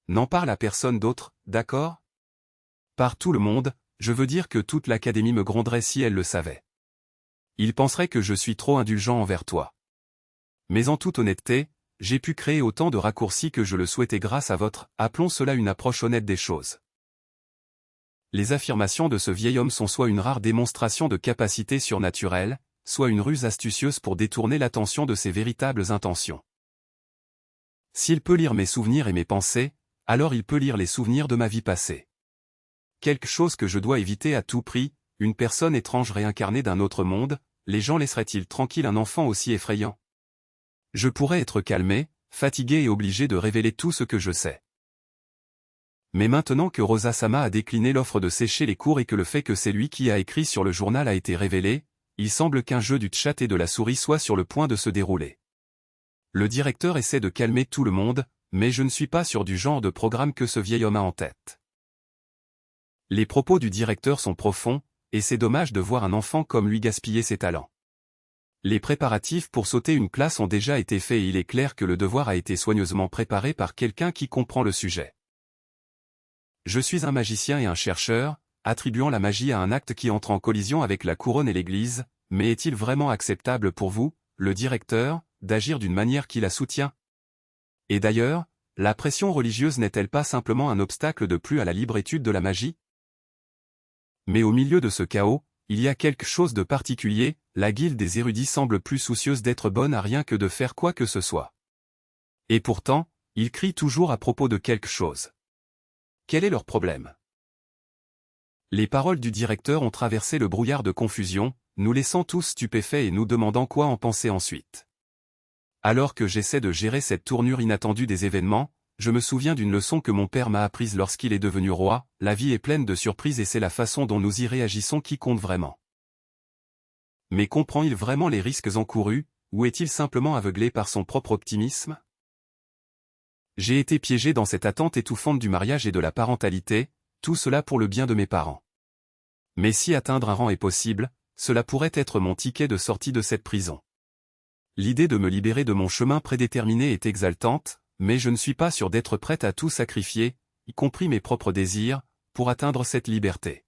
N'en parle à personne d'autre, d'accord? Par tout le monde, je veux dire que toute l'Académie me gronderait si elle le savait. Il penserait que je suis trop indulgent envers toi. Mais en toute honnêteté, j'ai pu créer autant de raccourcis que je le souhaitais grâce à votre, appelons cela une approche honnête des choses. Les affirmations de ce vieil homme sont soit une rare démonstration de capacité surnaturelle, soit une ruse astucieuse pour détourner l'attention de ses véritables intentions. S'il peut lire mes souvenirs et mes pensées, alors il peut lire les souvenirs de ma vie passée. Quelque chose que je dois éviter à tout prix, une personne étrange réincarnée d'un autre monde, les gens laisseraient-ils tranquille un enfant aussi effrayant? Je pourrais être calmé, fatigué et obligé de révéler tout ce que je sais. Mais maintenant que Rosa Sama a décliné l'offre de sécher les cours et que le fait que c'est lui qui a écrit sur le journal a été révélé, il semble qu'un jeu du chat et de la souris soit sur le point de se dérouler. Le directeur essaie de calmer tout le monde, mais je ne suis pas sûr du genre de programme que ce vieil homme a en tête. Les propos du directeur sont profonds, et c'est dommage de voir un enfant comme lui gaspiller ses talents. Les préparatifs pour sauter une classe ont déjà été faits et il est clair que le devoir a été soigneusement préparé par quelqu'un qui comprend le sujet. Je suis un magicien et un chercheur, attribuant la magie à un acte qui entre en collision avec la couronne et l'Église, mais est-il vraiment acceptable pour vous, le directeur, d'agir d'une manière qui la soutient? Et d'ailleurs, la pression religieuse n'est-elle pas simplement un obstacle de plus à la libre étude de la magie? Mais au milieu de ce chaos, il y a quelque chose de particulier, la guilde des érudits semble plus soucieuse d'être bonne à rien que de faire quoi que ce soit. Et pourtant, ils crient toujours à propos de quelque chose. Quel est leur problème? Les paroles du directeur ont traversé le brouillard de confusion, nous laissant tous stupéfaits et nous demandant quoi en penser ensuite. Alors que j'essaie de gérer cette tournure inattendue des événements, je me souviens d'une leçon que mon père m'a apprise lorsqu'il est devenu roi, la vie est pleine de surprises et c'est la façon dont nous y réagissons qui compte vraiment. Mais comprend-il vraiment les risques encourus, ou est-il simplement aveuglé par son propre optimisme? J'ai été piégé dans cette attente étouffante du mariage et de la parentalité, tout cela pour le bien de mes parents. Mais si atteindre un rang est possible, cela pourrait être mon ticket de sortie de cette prison. L'idée de me libérer de mon chemin prédéterminé est exaltante, mais je ne suis pas sûr d'être prête à tout sacrifier, y compris mes propres désirs, pour atteindre cette liberté.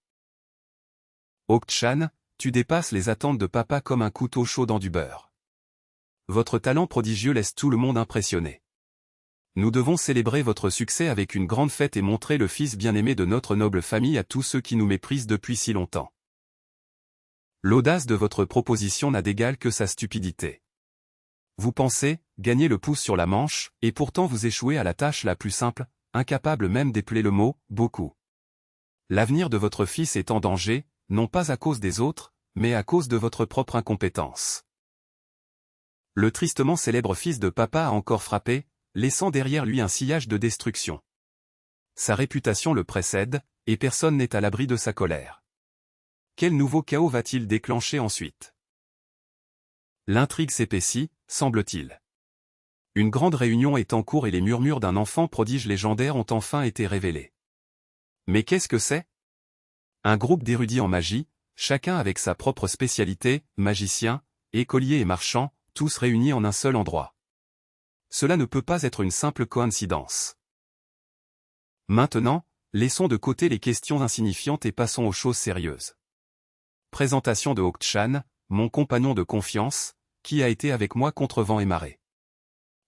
Hawk-chan, tu dépasses les attentes de papa comme un couteau chaud dans du beurre. Votre talent prodigieux laisse tout le monde impressionné. Nous devons célébrer votre succès avec une grande fête et montrer le fils bien-aimé de notre noble famille à tous ceux qui nous méprisent depuis si longtemps. L'audace de votre proposition n'a d'égal que sa stupidité. Vous pensez gagner le pouce sur la manche, et pourtant vous échouez à la tâche la plus simple, incapable même d'épeler le mot « beaucoup ». L'avenir de votre fils est en danger, non pas à cause des autres, mais à cause de votre propre incompétence. Le tristement célèbre fils de papa a encore frappé, laissant derrière lui un sillage de destruction. Sa réputation le précède, et personne n'est à l'abri de sa colère. Quel nouveau chaos va-t-il déclencher ensuite? L'intrigue s'épaissit, semble-t-il. Une grande réunion est en cours et les murmures d'un enfant prodige légendaire ont enfin été révélés. Mais qu'est-ce que c'est? Un groupe d'érudits en magie, chacun avec sa propre spécialité, magiciens, écoliers et marchands, tous réunis en un seul endroit. Cela ne peut pas être une simple coïncidence. Maintenant, laissons de côté les questions insignifiantes et passons aux choses sérieuses. Présentation de Hawk-chan, mon compagnon de confiance, qui a été avec moi contre vent et marée.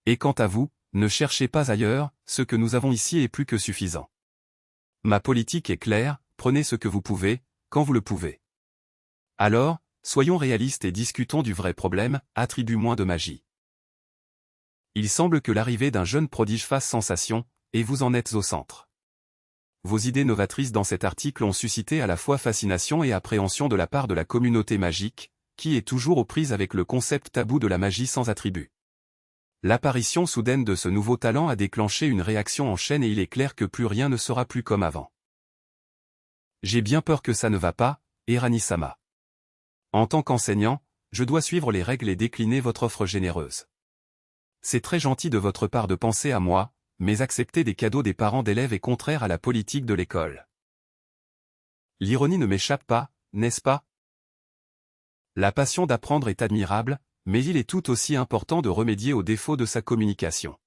Et quant à vous, ne cherchez pas ailleurs, ce que nous avons ici est plus que suffisant. Ma politique est claire, prenez ce que vous pouvez, quand vous le pouvez. Alors, soyons réalistes et discutons du vrai problème, attribue moins de magie. Il semble que l'arrivée d'un jeune prodige fasse sensation, et vous en êtes au centre. Vos idées novatrices dans cet article ont suscité à la fois fascination et appréhension de la part de la communauté magique, qui est toujours aux prises avec le concept tabou de la magie sans attribut. L'apparition soudaine de ce nouveau talent a déclenché une réaction en chaîne et il est clair que plus rien ne sera plus comme avant. J'ai bien peur que ça ne va pas, Erani-sama. En tant qu'enseignant, je dois suivre les règles et décliner votre offre généreuse. C'est très gentil de votre part de penser à moi, mais accepter des cadeaux des parents d'élèves est contraire à la politique de l'école. L'ironie ne m'échappe pas, n'est-ce pas? La passion d'apprendre est admirable, mais il est tout aussi important de remédier aux défauts de sa communication.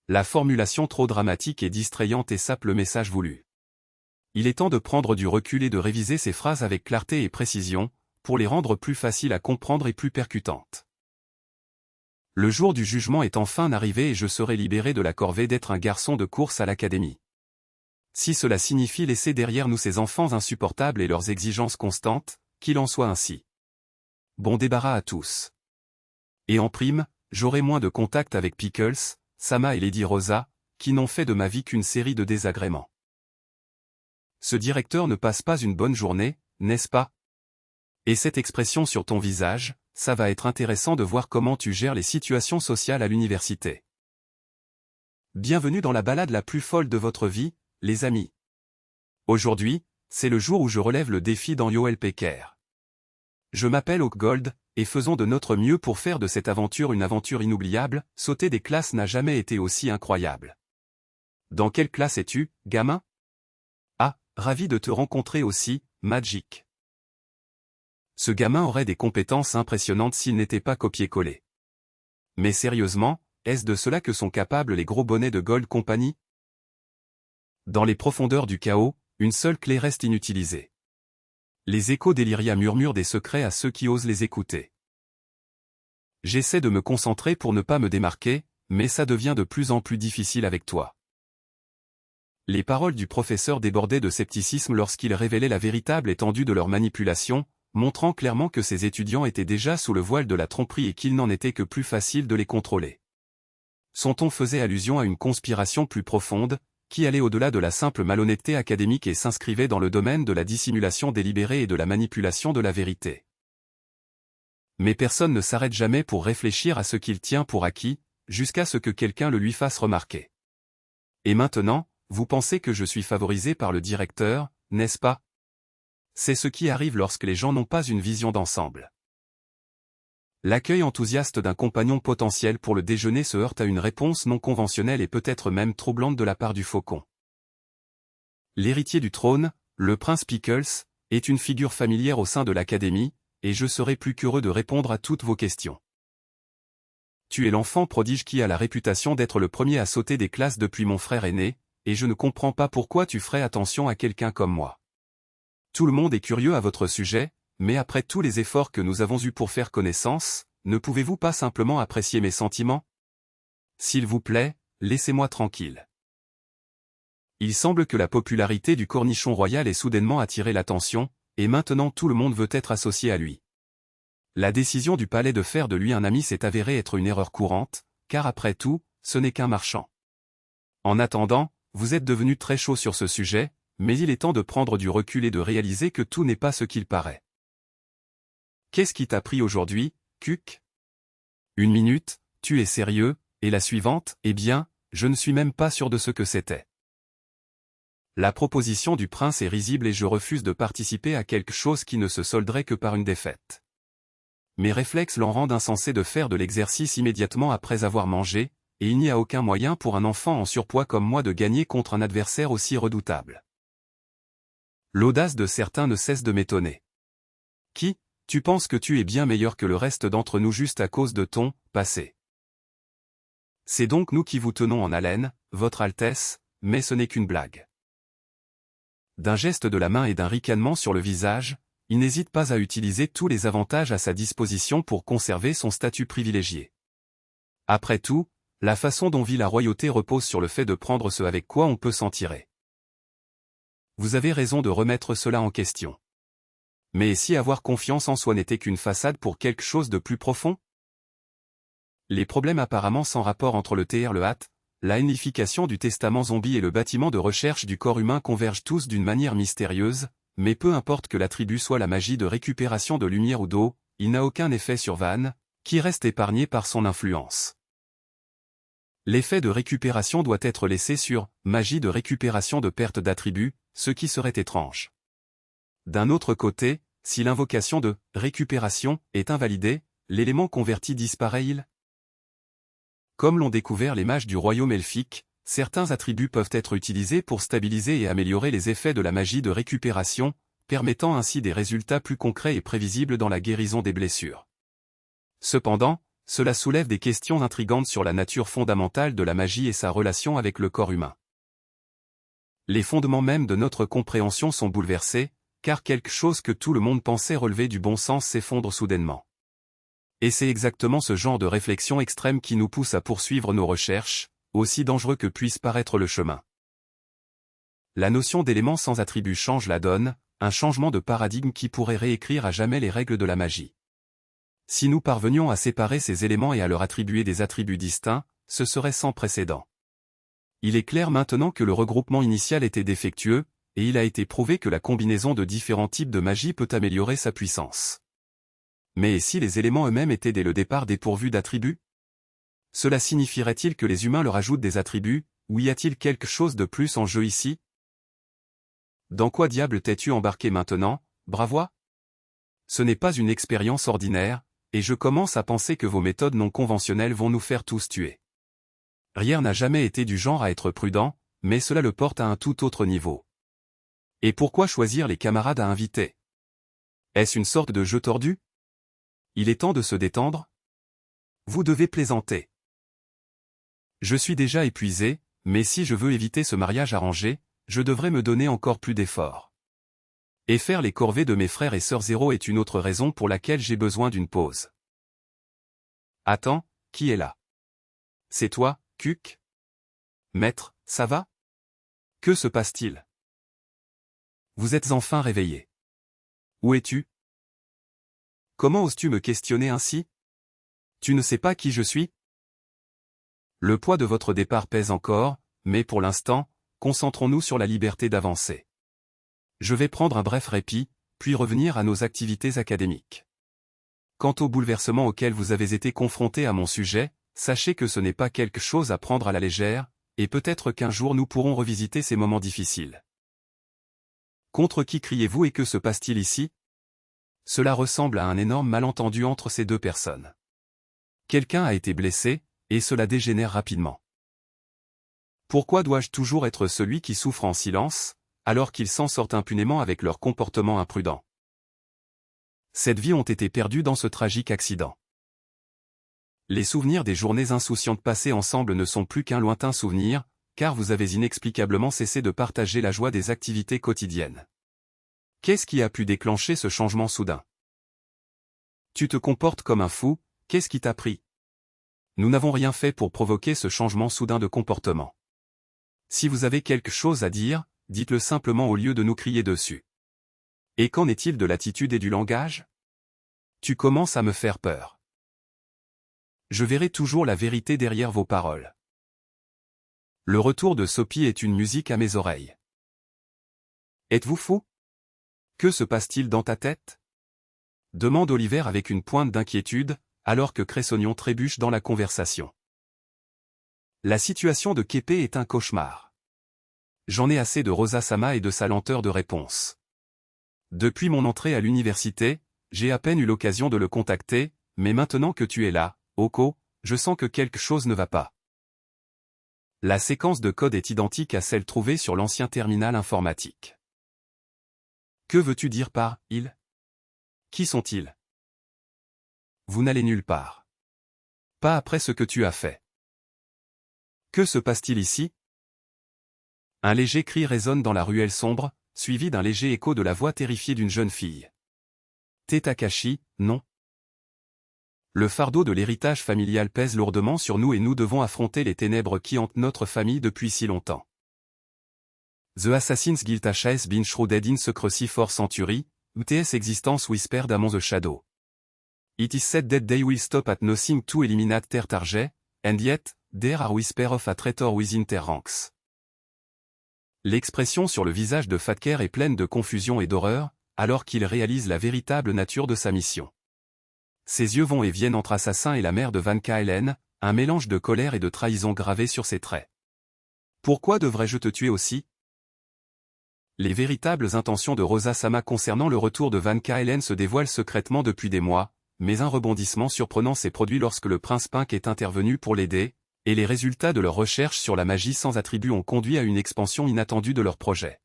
La formulation trop dramatique et distrayante sape le message voulu. Il est temps de prendre du recul et de réviser ces phrases avec clarté et précision, pour les rendre plus faciles à comprendre et plus percutantes. Le jour du jugement est enfin arrivé et je serai libéré de la corvée d'être un garçon de course à l'académie. Si cela signifie laisser derrière nous ces enfants insupportables et leurs exigences constantes, qu'il en soit ainsi. Bon débarras à tous. Et en prime, j'aurai moins de contact avec Pickles, Sama et Lady Rosa, qui n'ont fait de ma vie qu'une série de désagréments. Ce directeur ne passe pas une bonne journée, n'est-ce pas? Et cette expression sur ton visage, ça va être intéressant de voir comment tu gères les situations sociales à l'université. Bienvenue dans la balade la plus folle de votre vie, les amis. Aujourd'hui, c'est le jour où je relève le défi dans YoLPKR. Je m'appelle Hawkgold, et faisons de notre mieux pour faire de cette aventure une aventure inoubliable, sauter des classes n'a jamais été aussi incroyable. Dans quelle classe es-tu, gamin? Ah, ravi de te rencontrer aussi, Magic. Ce gamin aurait des compétences impressionnantes s'il n'était pas copié-collé. Mais sérieusement, est-ce de cela que sont capables les gros bonnets de Gold Company? Dans les profondeurs du chaos, une seule clé reste inutilisée. Les échos d'Elyria murmurent des secrets à ceux qui osent les écouter. J'essaie de me concentrer pour ne pas me démarquer, mais ça devient de plus en plus difficile avec toi. Les paroles du professeur débordaient de scepticisme lorsqu'il révélait la véritable étendue de leur manipulation, montrant clairement que ses étudiants étaient déjà sous le voile de la tromperie et qu'il n'en était que plus facile de les contrôler. Son ton faisait allusion à une conspiration plus profonde, qui allait au-delà de la simple malhonnêteté académique et s'inscrivait dans le domaine de la dissimulation délibérée et de la manipulation de la vérité. Mais personne ne s'arrête jamais pour réfléchir à ce qu'il tient pour acquis, jusqu'à ce que quelqu'un le lui fasse remarquer. Et maintenant, vous pensez que je suis favorisé par le directeur, n'est-ce pas? C'est ce qui arrive lorsque les gens n'ont pas une vision d'ensemble. L'accueil enthousiaste d'un compagnon potentiel pour le déjeuner se heurte à une réponse non conventionnelle et peut-être même troublante de la part du faucon. L'héritier du trône, le prince Pickles, est une figure familière au sein de l'académie, et je serai plus qu'heureux de répondre à toutes vos questions. Tu es l'enfant prodige qui a la réputation d'être le premier à sauter des classes depuis mon frère aîné, et je ne comprends pas pourquoi tu ferais attention à quelqu'un comme moi. Tout le monde est curieux à votre sujet, mais après tous les efforts que nous avons eus pour faire connaissance, ne pouvez-vous pas simplement apprécier mes sentiments? S'il vous plaît, laissez-moi tranquille. Il semble que la popularité du cornichon royal ait soudainement attiré l'attention, et maintenant tout le monde veut être associé à lui. La décision du palais de faire de lui un ami s'est avérée être une erreur courante, car après tout, ce n'est qu'un marchand. En attendant, vous êtes devenu très chaud sur ce sujet, mais il est temps de prendre du recul et de réaliser que tout n'est pas ce qu'il paraît. Qu'est-ce qui t'a pris aujourd'hui, Cuc? Une minute, tu es sérieux, et la suivante, eh bien, je ne suis même pas sûr de ce que c'était. La proposition du prince est risible et je refuse de participer à quelque chose qui ne se solderait que par une défaite. Mes réflexes l'en rendent insensé de faire de l'exercice immédiatement après avoir mangé, et il n'y a aucun moyen pour un enfant en surpoids comme moi de gagner contre un adversaire aussi redoutable. L'audace de certains ne cesse de m'étonner. Qui, tu penses que tu es bien meilleur que le reste d'entre nous juste à cause de ton passé? C'est donc nous qui vous tenons en haleine, Votre Altesse, mais ce n'est qu'une blague. D'un geste de la main et d'un ricanement sur le visage, il n'hésite pas à utiliser tous les avantages à sa disposition pour conserver son statut privilégié. Après tout, la façon dont vit la royauté repose sur le fait de prendre ce avec quoi on peut s'en tirer. Vous avez raison de remettre cela en question. Mais si avoir confiance en soi n'était qu'une façade pour quelque chose de plus profond? Les problèmes apparemment sans rapport entre le TR la unification du testament zombie et le bâtiment de recherche du corps humain convergent tous d'une manière mystérieuse, mais peu importe que l'attribut soit la magie de récupération de lumière ou d'eau, il n'a aucun effet sur Van, qui reste épargné par son influence. L'effet de récupération doit être laissé sur « magie de récupération de perte d'attribut », ce qui serait étrange. D'un autre côté, si l'invocation de « récupération » est invalidée, l'élément converti disparaît-il? Comme l'ont découvert les mages du royaume elfique, certains attributs peuvent être utilisés pour stabiliser et améliorer les effets de la magie de récupération, permettant ainsi des résultats plus concrets et prévisibles dans la guérison des blessures. Cependant, cela soulève des questions intrigantes sur la nature fondamentale de la magie et sa relation avec le corps humain. Les fondements même de notre compréhension sont bouleversés, car quelque chose que tout le monde pensait relever du bon sens s'effondre soudainement. Et c'est exactement ce genre de réflexion extrême qui nous pousse à poursuivre nos recherches, aussi dangereux que puisse paraître le chemin. La notion d'élément sans attribut change la donne, un changement de paradigme qui pourrait réécrire à jamais les règles de la magie. Si nous parvenions à séparer ces éléments et à leur attribuer des attributs distincts, ce serait sans précédent. Il est clair maintenant que le regroupement initial était défectueux, et il a été prouvé que la combinaison de différents types de magie peut améliorer sa puissance. Mais et si les éléments eux-mêmes étaient dès le départ dépourvus d'attributs? Cela signifierait-il que les humains leur ajoutent des attributs, ou y a-t-il quelque chose de plus en jeu ici? Dans quoi diable t'es-tu embarqué maintenant, Bravois? Ce n'est pas une expérience ordinaire, et je commence à penser que vos méthodes non conventionnelles vont nous faire tous tuer. Rien n'a jamais été du genre à être prudent, mais cela le porte à un tout autre niveau. Et pourquoi choisir les camarades à inviter? Est-ce une sorte de jeu tordu? Il est temps de se détendre? Vous devez plaisanter. Je suis déjà épuisé, mais si je veux éviter ce mariage arrangé, je devrais me donner encore plus d'efforts. Et faire les corvées de mes frères et sœurs zéro est une autre raison pour laquelle j'ai besoin d'une pause. Attends, qui est là? C'est toi, Cuc? Maître, ça va? Que se passe-t-il? Vous êtes enfin réveillé. Où es-tu? Comment oses-tu me questionner ainsi? Tu ne sais pas qui je suis? Le poids de votre départ pèse encore, mais pour l'instant, concentrons-nous sur la liberté d'avancer. Je vais prendre un bref répit, puis revenir à nos activités académiques. Quant au bouleversement auquel vous avez été confronté à mon sujet, sachez que ce n'est pas quelque chose à prendre à la légère, et peut-être qu'un jour nous pourrons revisiter ces moments difficiles. Contre qui criez-vous et que se passe-t-il ici? Cela ressemble à un énorme malentendu entre ces deux personnes. Quelqu'un a été blessé, et cela dégénère rapidement. Pourquoi dois-je toujours être celui qui souffre en silence, alors qu'ils s'en sortent impunément avec leur comportement imprudent? Cette vie ont été perdues dans ce tragique accident. Les souvenirs des journées insouciantes passées ensemble ne sont plus qu'un lointain souvenir, car vous avez inexplicablement cessé de partager la joie des activités quotidiennes. Qu'est-ce qui a pu déclencher ce changement soudain? Tu te comportes comme un fou, qu'est-ce qui t'a pris? Nous n'avons rien fait pour provoquer ce changement soudain de comportement. Si vous avez quelque chose à dire, dites-le simplement au lieu de nous crier dessus. Et qu'en est-il de l'attitude et du langage? Tu commences à me faire peur. Je verrai toujours la vérité derrière vos paroles. Le retour de Sophie est une musique à mes oreilles. Êtes-vous fou? Que se passe-t-il dans ta tête? Demande Oliver avec une pointe d'inquiétude, alors que Cressognon trébuche dans la conversation. La situation de Képé est un cauchemar. J'en ai assez de Rosa-sama et de sa lenteur de réponse. Depuis mon entrée à l'université, j'ai à peine eu l'occasion de le contacter, mais maintenant que tu es là, Oko, je sens que quelque chose ne va pas. La séquence de code est identique à celle trouvée sur l'ancien terminal informatique. Que veux-tu dire par « ils » ? Qui sont-ils? Vous n'allez nulle part. Pas après ce que tu as fait. Que se passe-t-il ici? Un léger cri résonne dans la ruelle sombre, suivi d'un léger écho de la voix terrifiée d'une jeune fille. Takashi, non. Le fardeau de l'héritage familial pèse lourdement sur nous et nous devons affronter les ténèbres qui hantent notre famille depuis si longtemps. The Assassin's Guild has been shrouded in secrecy for century, UTS existence whispered among the shadow. It is said that they will stop at nothing to eliminate their target, and yet, there are whispers of a traitor within their ranks. L'expression sur le visage de Fatker est pleine de confusion et d'horreur, alors qu'il réalise la véritable nature de sa mission. Ses yeux vont et viennent entre assassin et la mère de Van Kaelen, un mélange de colère et de trahison gravé sur ses traits. Pourquoi devrais-je te tuer aussi? Les véritables intentions de Rosa-sama concernant le retour de Van Kaelen se dévoilent secrètement depuis des mois, mais un rebondissement surprenant s'est produit lorsque le prince Pink est intervenu pour l'aider, et les résultats de leurs recherches sur la magie sans attribut ont conduit à une expansion inattendue de leur projet.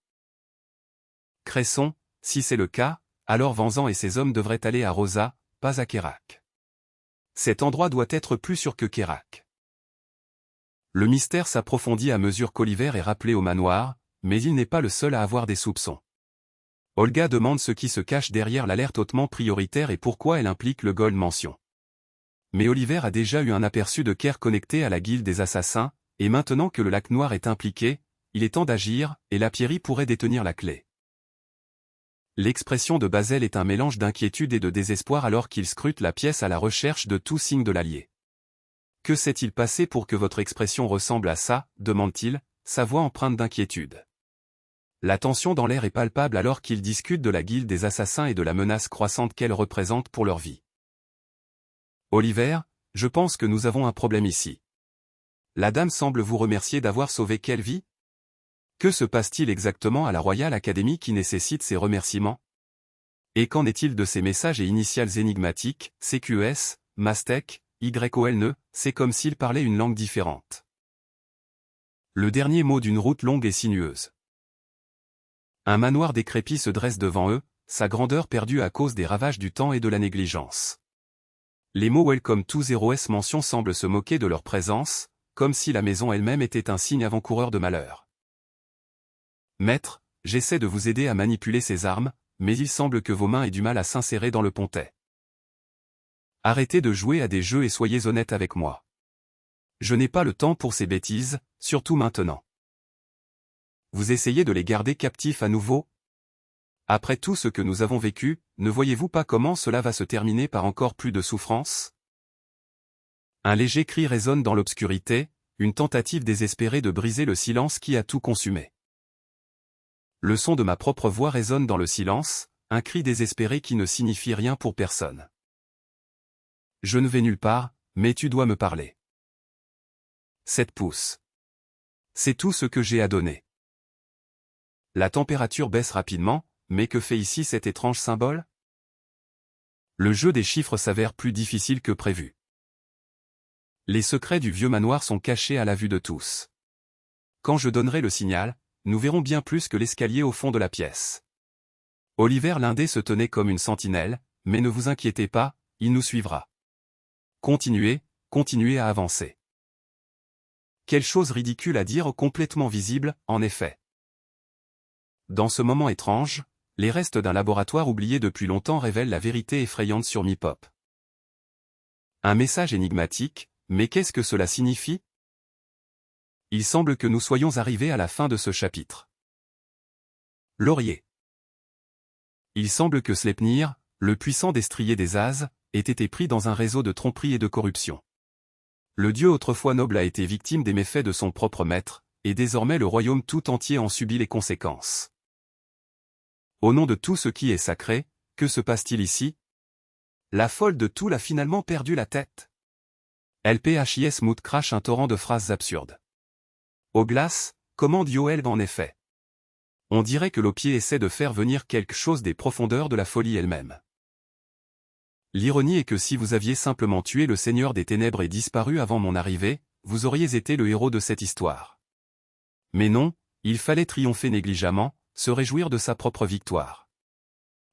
Cresson, si c'est le cas, alors Vanzan et ses hommes devraient aller à Rosa, pas à Kerak. Cet endroit doit être plus sûr que Kerak. Le mystère s'approfondit à mesure qu'Oliver est rappelé au manoir, mais il n'est pas le seul à avoir des soupçons. Olga demande ce qui se cache derrière l'alerte hautement prioritaire et pourquoi elle implique le Gold Mention. Mais Oliver a déjà eu un aperçu de Kerr connecté à la guilde des assassins, et maintenant que le lac noir est impliqué, il est temps d'agir, et la Pierrie pourrait détenir la clé. L'expression de Bazel est un mélange d'inquiétude et de désespoir alors qu'il scrute la pièce à la recherche de tout signe de l'allié. Que s'est-il passé pour que votre expression ressemble à ça, demande-t-il, sa voix empreinte d'inquiétude. La tension dans l'air est palpable alors qu'ils discutent de la guilde des assassins et de la menace croissante qu'elle représente pour leur vie. Oliver, je pense que nous avons un problème ici. La dame semble vous remercier d'avoir sauvé quelle vie? Que se passe-t-il exactement à la Royal Academy qui nécessite ces remerciements? Et qu'en est-il de ces messages et initiales énigmatiques, CQS, Mastek, YOLNE, c'est comme s'ils parlaient une langue différente. Le dernier mot d'une route longue et sinueuse. Un manoir décrépit se dresse devant eux, sa grandeur perdue à cause des ravages du temps et de la négligence. Les mots Welcome to 0S mention semblent se moquer de leur présence, comme si la maison elle-même était un signe avant-coureur de malheur. Maître, j'essaie de vous aider à manipuler ces armes, mais il semble que vos mains aient du mal à s'insérer dans le pontet. Arrêtez de jouer à des jeux et soyez honnête avec moi. Je n'ai pas le temps pour ces bêtises, surtout maintenant. Vous essayez de les garder captifs à nouveau? Après tout ce que nous avons vécu, ne voyez-vous pas comment cela va se terminer par encore plus de souffrance? Un léger cri résonne dans l'obscurité, une tentative désespérée de briser le silence qui a tout consumé. Le son de ma propre voix résonne dans le silence, un cri désespéré qui ne signifie rien pour personne. Je ne vais nulle part, mais tu dois me parler. 7 pouces. C'est tout ce que j'ai à donner. La température baisse rapidement, mais que fait ici cet étrange symbole? Le jeu des chiffres s'avère plus difficile que prévu. Les secrets du vieux manoir sont cachés à la vue de tous. Quand je donnerai le signal, nous verrons bien plus que l'escalier au fond de la pièce. Oliver Lindé se tenait comme une sentinelle, mais ne vous inquiétez pas, il nous suivra. Continuez, continuez à avancer. Quelle chose ridicule à dire complètement visible, en effet. Dans ce moment étrange, Les restes d'un laboratoire oublié depuis longtemps révèlent la vérité effrayante sur Mipop. Un message énigmatique, mais qu'est-ce que cela signifie? Il semble que nous soyons arrivés à la fin de ce chapitre. Laurier. Il semble que Sleipnir, le puissant destrier des Ases, ait été pris dans un réseau de tromperie et de corruption. Le dieu autrefois noble a été victime des méfaits de son propre maître, et désormais le royaume tout entier en subit les conséquences. Au nom de tout ce qui est sacré, que se passe-t-il ici? La folle de Toul a finalement perdu la tête. LPHIS Mood crache un torrent de phrases absurdes. Oglas, commande Yoel en effet. On dirait que l'Opier essaie de faire venir quelque chose des profondeurs de la folie elle-même. L'ironie est que si vous aviez simplement tué le Seigneur des Ténèbres et disparu avant mon arrivée, vous auriez été le héros de cette histoire. Mais non, il fallait triompher négligemment, se réjouir de sa propre victoire.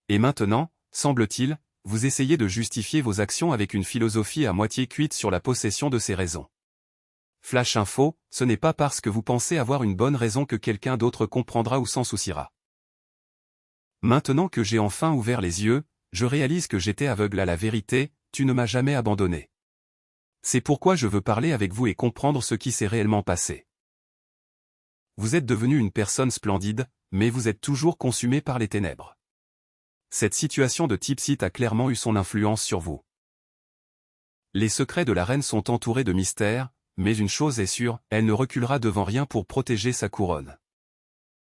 Et maintenant, semble-t-il, vous essayez de justifier vos actions avec une philosophie à moitié cuite sur la possession de ces raisons. Flash info, ce n'est pas parce que vous pensez avoir une bonne raison que quelqu'un d'autre comprendra ou s'en souciera. Maintenant que j'ai enfin ouvert les yeux, je réalise que j'étais aveugle à la vérité, tu ne m'as jamais abandonné. C'est pourquoi je veux parler avec vous et comprendre ce qui s'est réellement passé. Vous êtes devenu une personne splendide, mais vous êtes toujours consumé par les ténèbres. Cette situation de Tipsit a clairement eu son influence sur vous. Les secrets de la reine sont entourés de mystères, mais une chose est sûre, elle ne reculera devant rien pour protéger sa couronne.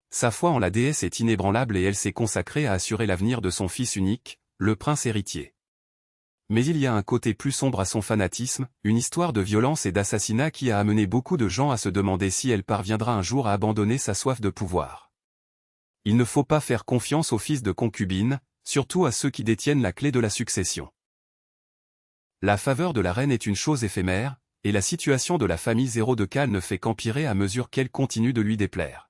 Sa foi en la déesse est inébranlable et elle s'est consacrée à assurer l'avenir de son fils unique, le prince héritier. Mais il y a un côté plus sombre à son fanatisme, une histoire de violence et d'assassinat qui a amené beaucoup de gens à se demander si elle parviendra un jour à abandonner sa soif de pouvoir. Il ne faut pas faire confiance aux fils de concubines, surtout à ceux qui détiennent la clé de la succession. La faveur de la reine est une chose éphémère, et la situation de la famille Zéro de Cal ne fait qu'empirer à mesure qu'elle continue de lui déplaire.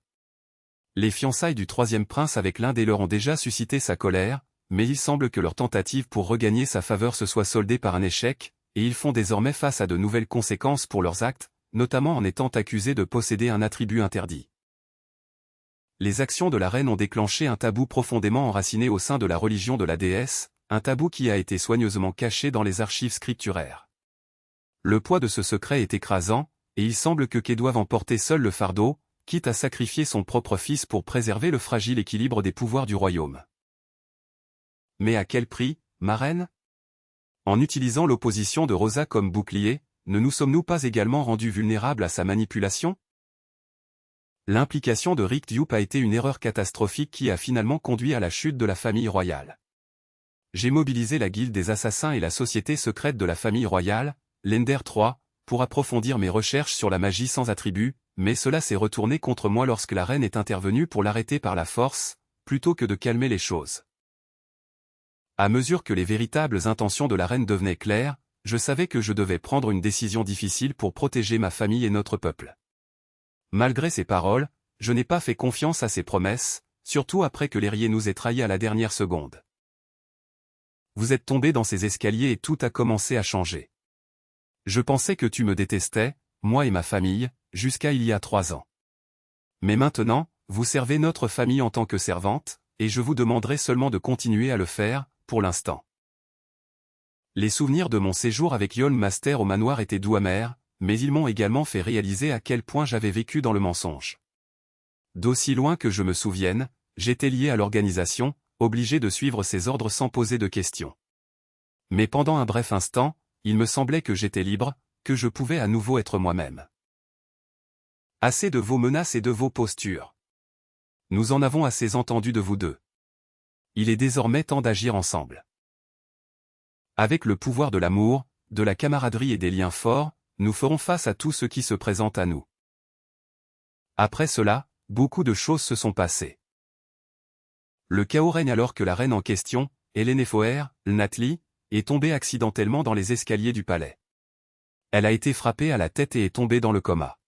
Les fiançailles du troisième prince avec l'un des leurs ont déjà suscité sa colère, mais il semble que leur tentative pour regagner sa faveur se soit soldée par un échec, et ils font désormais face à de nouvelles conséquences pour leurs actes, notamment en étant accusés de posséder un attribut interdit. Les actions de la reine ont déclenché un tabou profondément enraciné au sein de la religion de la déesse, un tabou qui a été soigneusement caché dans les archives scripturaires. Le poids de ce secret est écrasant, et il semble que Kay doive en porter seul le fardeau, quitte à sacrifier son propre fils pour préserver le fragile équilibre des pouvoirs du royaume. Mais à quel prix, ma reine? En utilisant l'opposition de Rosa comme bouclier, ne nous sommes-nous pas également rendus vulnérables à sa manipulation? L'implication de Rick Dupe a été une erreur catastrophique qui a finalement conduit à la chute de la famille royale. J'ai mobilisé la guilde des assassins et la société secrète de la famille royale, l'Ender 3, pour approfondir mes recherches sur la magie sans attribut, mais cela s'est retourné contre moi lorsque la reine est intervenue pour l'arrêter par la force, plutôt que de calmer les choses. À mesure que les véritables intentions de la reine devenaient claires, je savais que je devais prendre une décision difficile pour protéger ma famille et notre peuple. Malgré ces paroles, je n'ai pas fait confiance à ses promesses, surtout après que l'héritier nous ait trahis à la dernière seconde. Vous êtes tombé dans ces escaliers et tout a commencé à changer. Je pensais que tu me détestais, moi et ma famille, jusqu'à il y a 3 ans. Mais maintenant, vous servez notre famille en tant que servante, et je vous demanderai seulement de continuer à le faire, pour l'instant. Les souvenirs de mon séjour avec Yon Master au manoir étaient doux amers, mais ils m'ont également fait réaliser à quel point j'avais vécu dans le mensonge. D'aussi loin que je me souvienne, j'étais lié à l'organisation, obligé de suivre ses ordres sans poser de questions. Mais pendant un bref instant, il me semblait que j'étais libre, que je pouvais à nouveau être moi-même. Assez de vos menaces et de vos postures. Nous en avons assez entendu de vous deux. Il est désormais temps d'agir ensemble. Avec le pouvoir de l'amour, de la camaraderie et des liens forts, nous ferons face à tout ce qui se présente à nous. Après cela, beaucoup de choses se sont passées. Le chaos règne alors que la reine en question, Elennefoer, Natli, est tombée accidentellement dans les escaliers du palais. Elle a été frappée à la tête et est tombée dans le coma.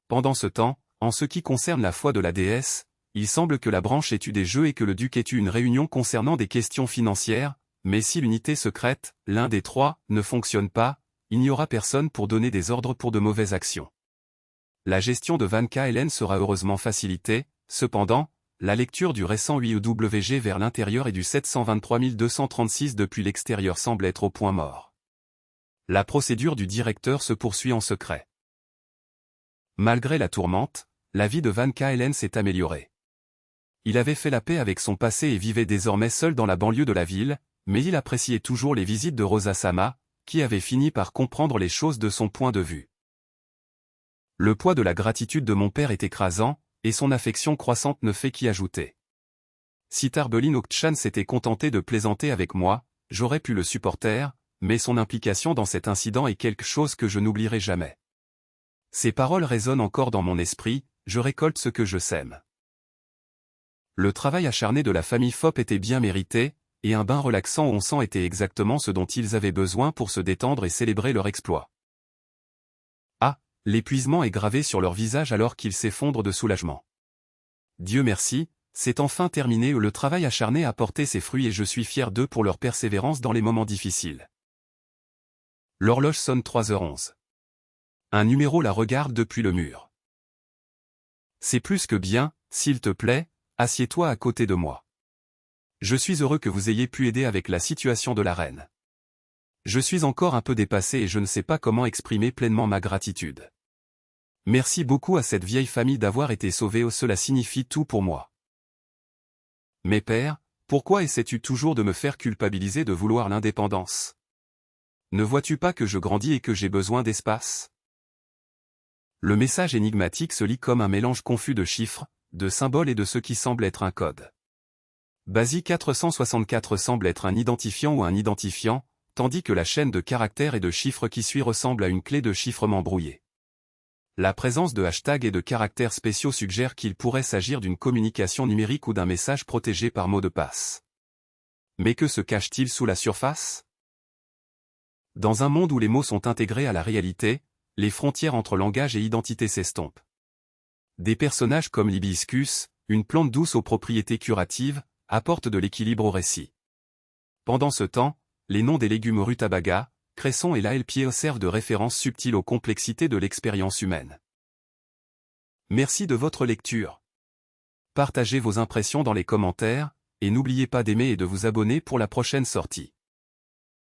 Pendant ce temps, en ce qui concerne la foi de la déesse, il semble que la branche ait eu des jeux et que le duc ait eu une réunion concernant des questions financières, mais si l'unité secrète, l'un des 3, ne fonctionne pas, il n'y aura personne pour donner des ordres pour de mauvaises actions. La gestion de Van K. Helen sera heureusement facilitée, cependant, la lecture du récent UWG vers l'intérieur et du 723 236 depuis l'extérieur semble être au point mort. La procédure du directeur se poursuit en secret. Malgré la tourmente, la vie de Van Caelen s'est améliorée. Il avait fait la paix avec son passé et vivait désormais seul dans la banlieue de la ville, mais il appréciait toujours les visites de Rosa Sama, qui avait fini par comprendre les choses de son point de vue. Le poids de la gratitude de mon père est écrasant, et son affection croissante ne fait qu'y ajouter. Si Tarbelin Okchan s'était contenté de plaisanter avec moi, j'aurais pu le supporter, mais son implication dans cet incident est quelque chose que je n'oublierai jamais. Ces paroles résonnent encore dans mon esprit, je récolte ce que je sème. Le travail acharné de la famille Fopp était bien mérité, et un bain relaxant au onsen était exactement ce dont ils avaient besoin pour se détendre et célébrer leur exploit. Ah, l'épuisement est gravé sur leur visage alors qu'ils s'effondrent de soulagement. Dieu merci, c'est enfin terminé, le travail acharné a porté ses fruits et je suis fier d'eux pour leur persévérance dans les moments difficiles. L'horloge sonne 3h11. Un numéro la regarde depuis le mur. C'est plus que bien, s'il te plaît, assieds-toi à côté de moi. Je suis heureux que vous ayez pu aider avec la situation de la reine. Je suis encore un peu dépassé et je ne sais pas comment exprimer pleinement ma gratitude. Merci beaucoup à cette vieille famille d'avoir été sauvée, cela signifie tout pour moi. Mais père, pourquoi essaies-tu toujours de me faire culpabiliser de vouloir l'indépendance? Ne vois-tu pas que je grandis et que j'ai besoin d'espace? Le message énigmatique se lit comme un mélange confus de chiffres, de symboles et de ce qui semble être un code. BASI 464 semble être un identifiant ou un identifiant, tandis que la chaîne de caractères et de chiffres qui suit ressemble à une clé de chiffrement brouillée. La présence de hashtags et de caractères spéciaux suggère qu'il pourrait s'agir d'une communication numérique ou d'un message protégé par mot de passe. Mais que se cache-t-il sous la surface? Dans un monde où les mots sont intégrés à la réalité, les frontières entre langage et identité s'estompent. Des personnages comme l'hibiscus, une plante douce aux propriétés curatives, apportent de l'équilibre au récit. Pendant ce temps, les noms des légumes rutabaga, cresson et laëlpier servent de référence subtile aux complexités de l'expérience humaine. Merci de votre lecture. Partagez vos impressions dans les commentaires, et n'oubliez pas d'aimer et de vous abonner pour la prochaine sortie.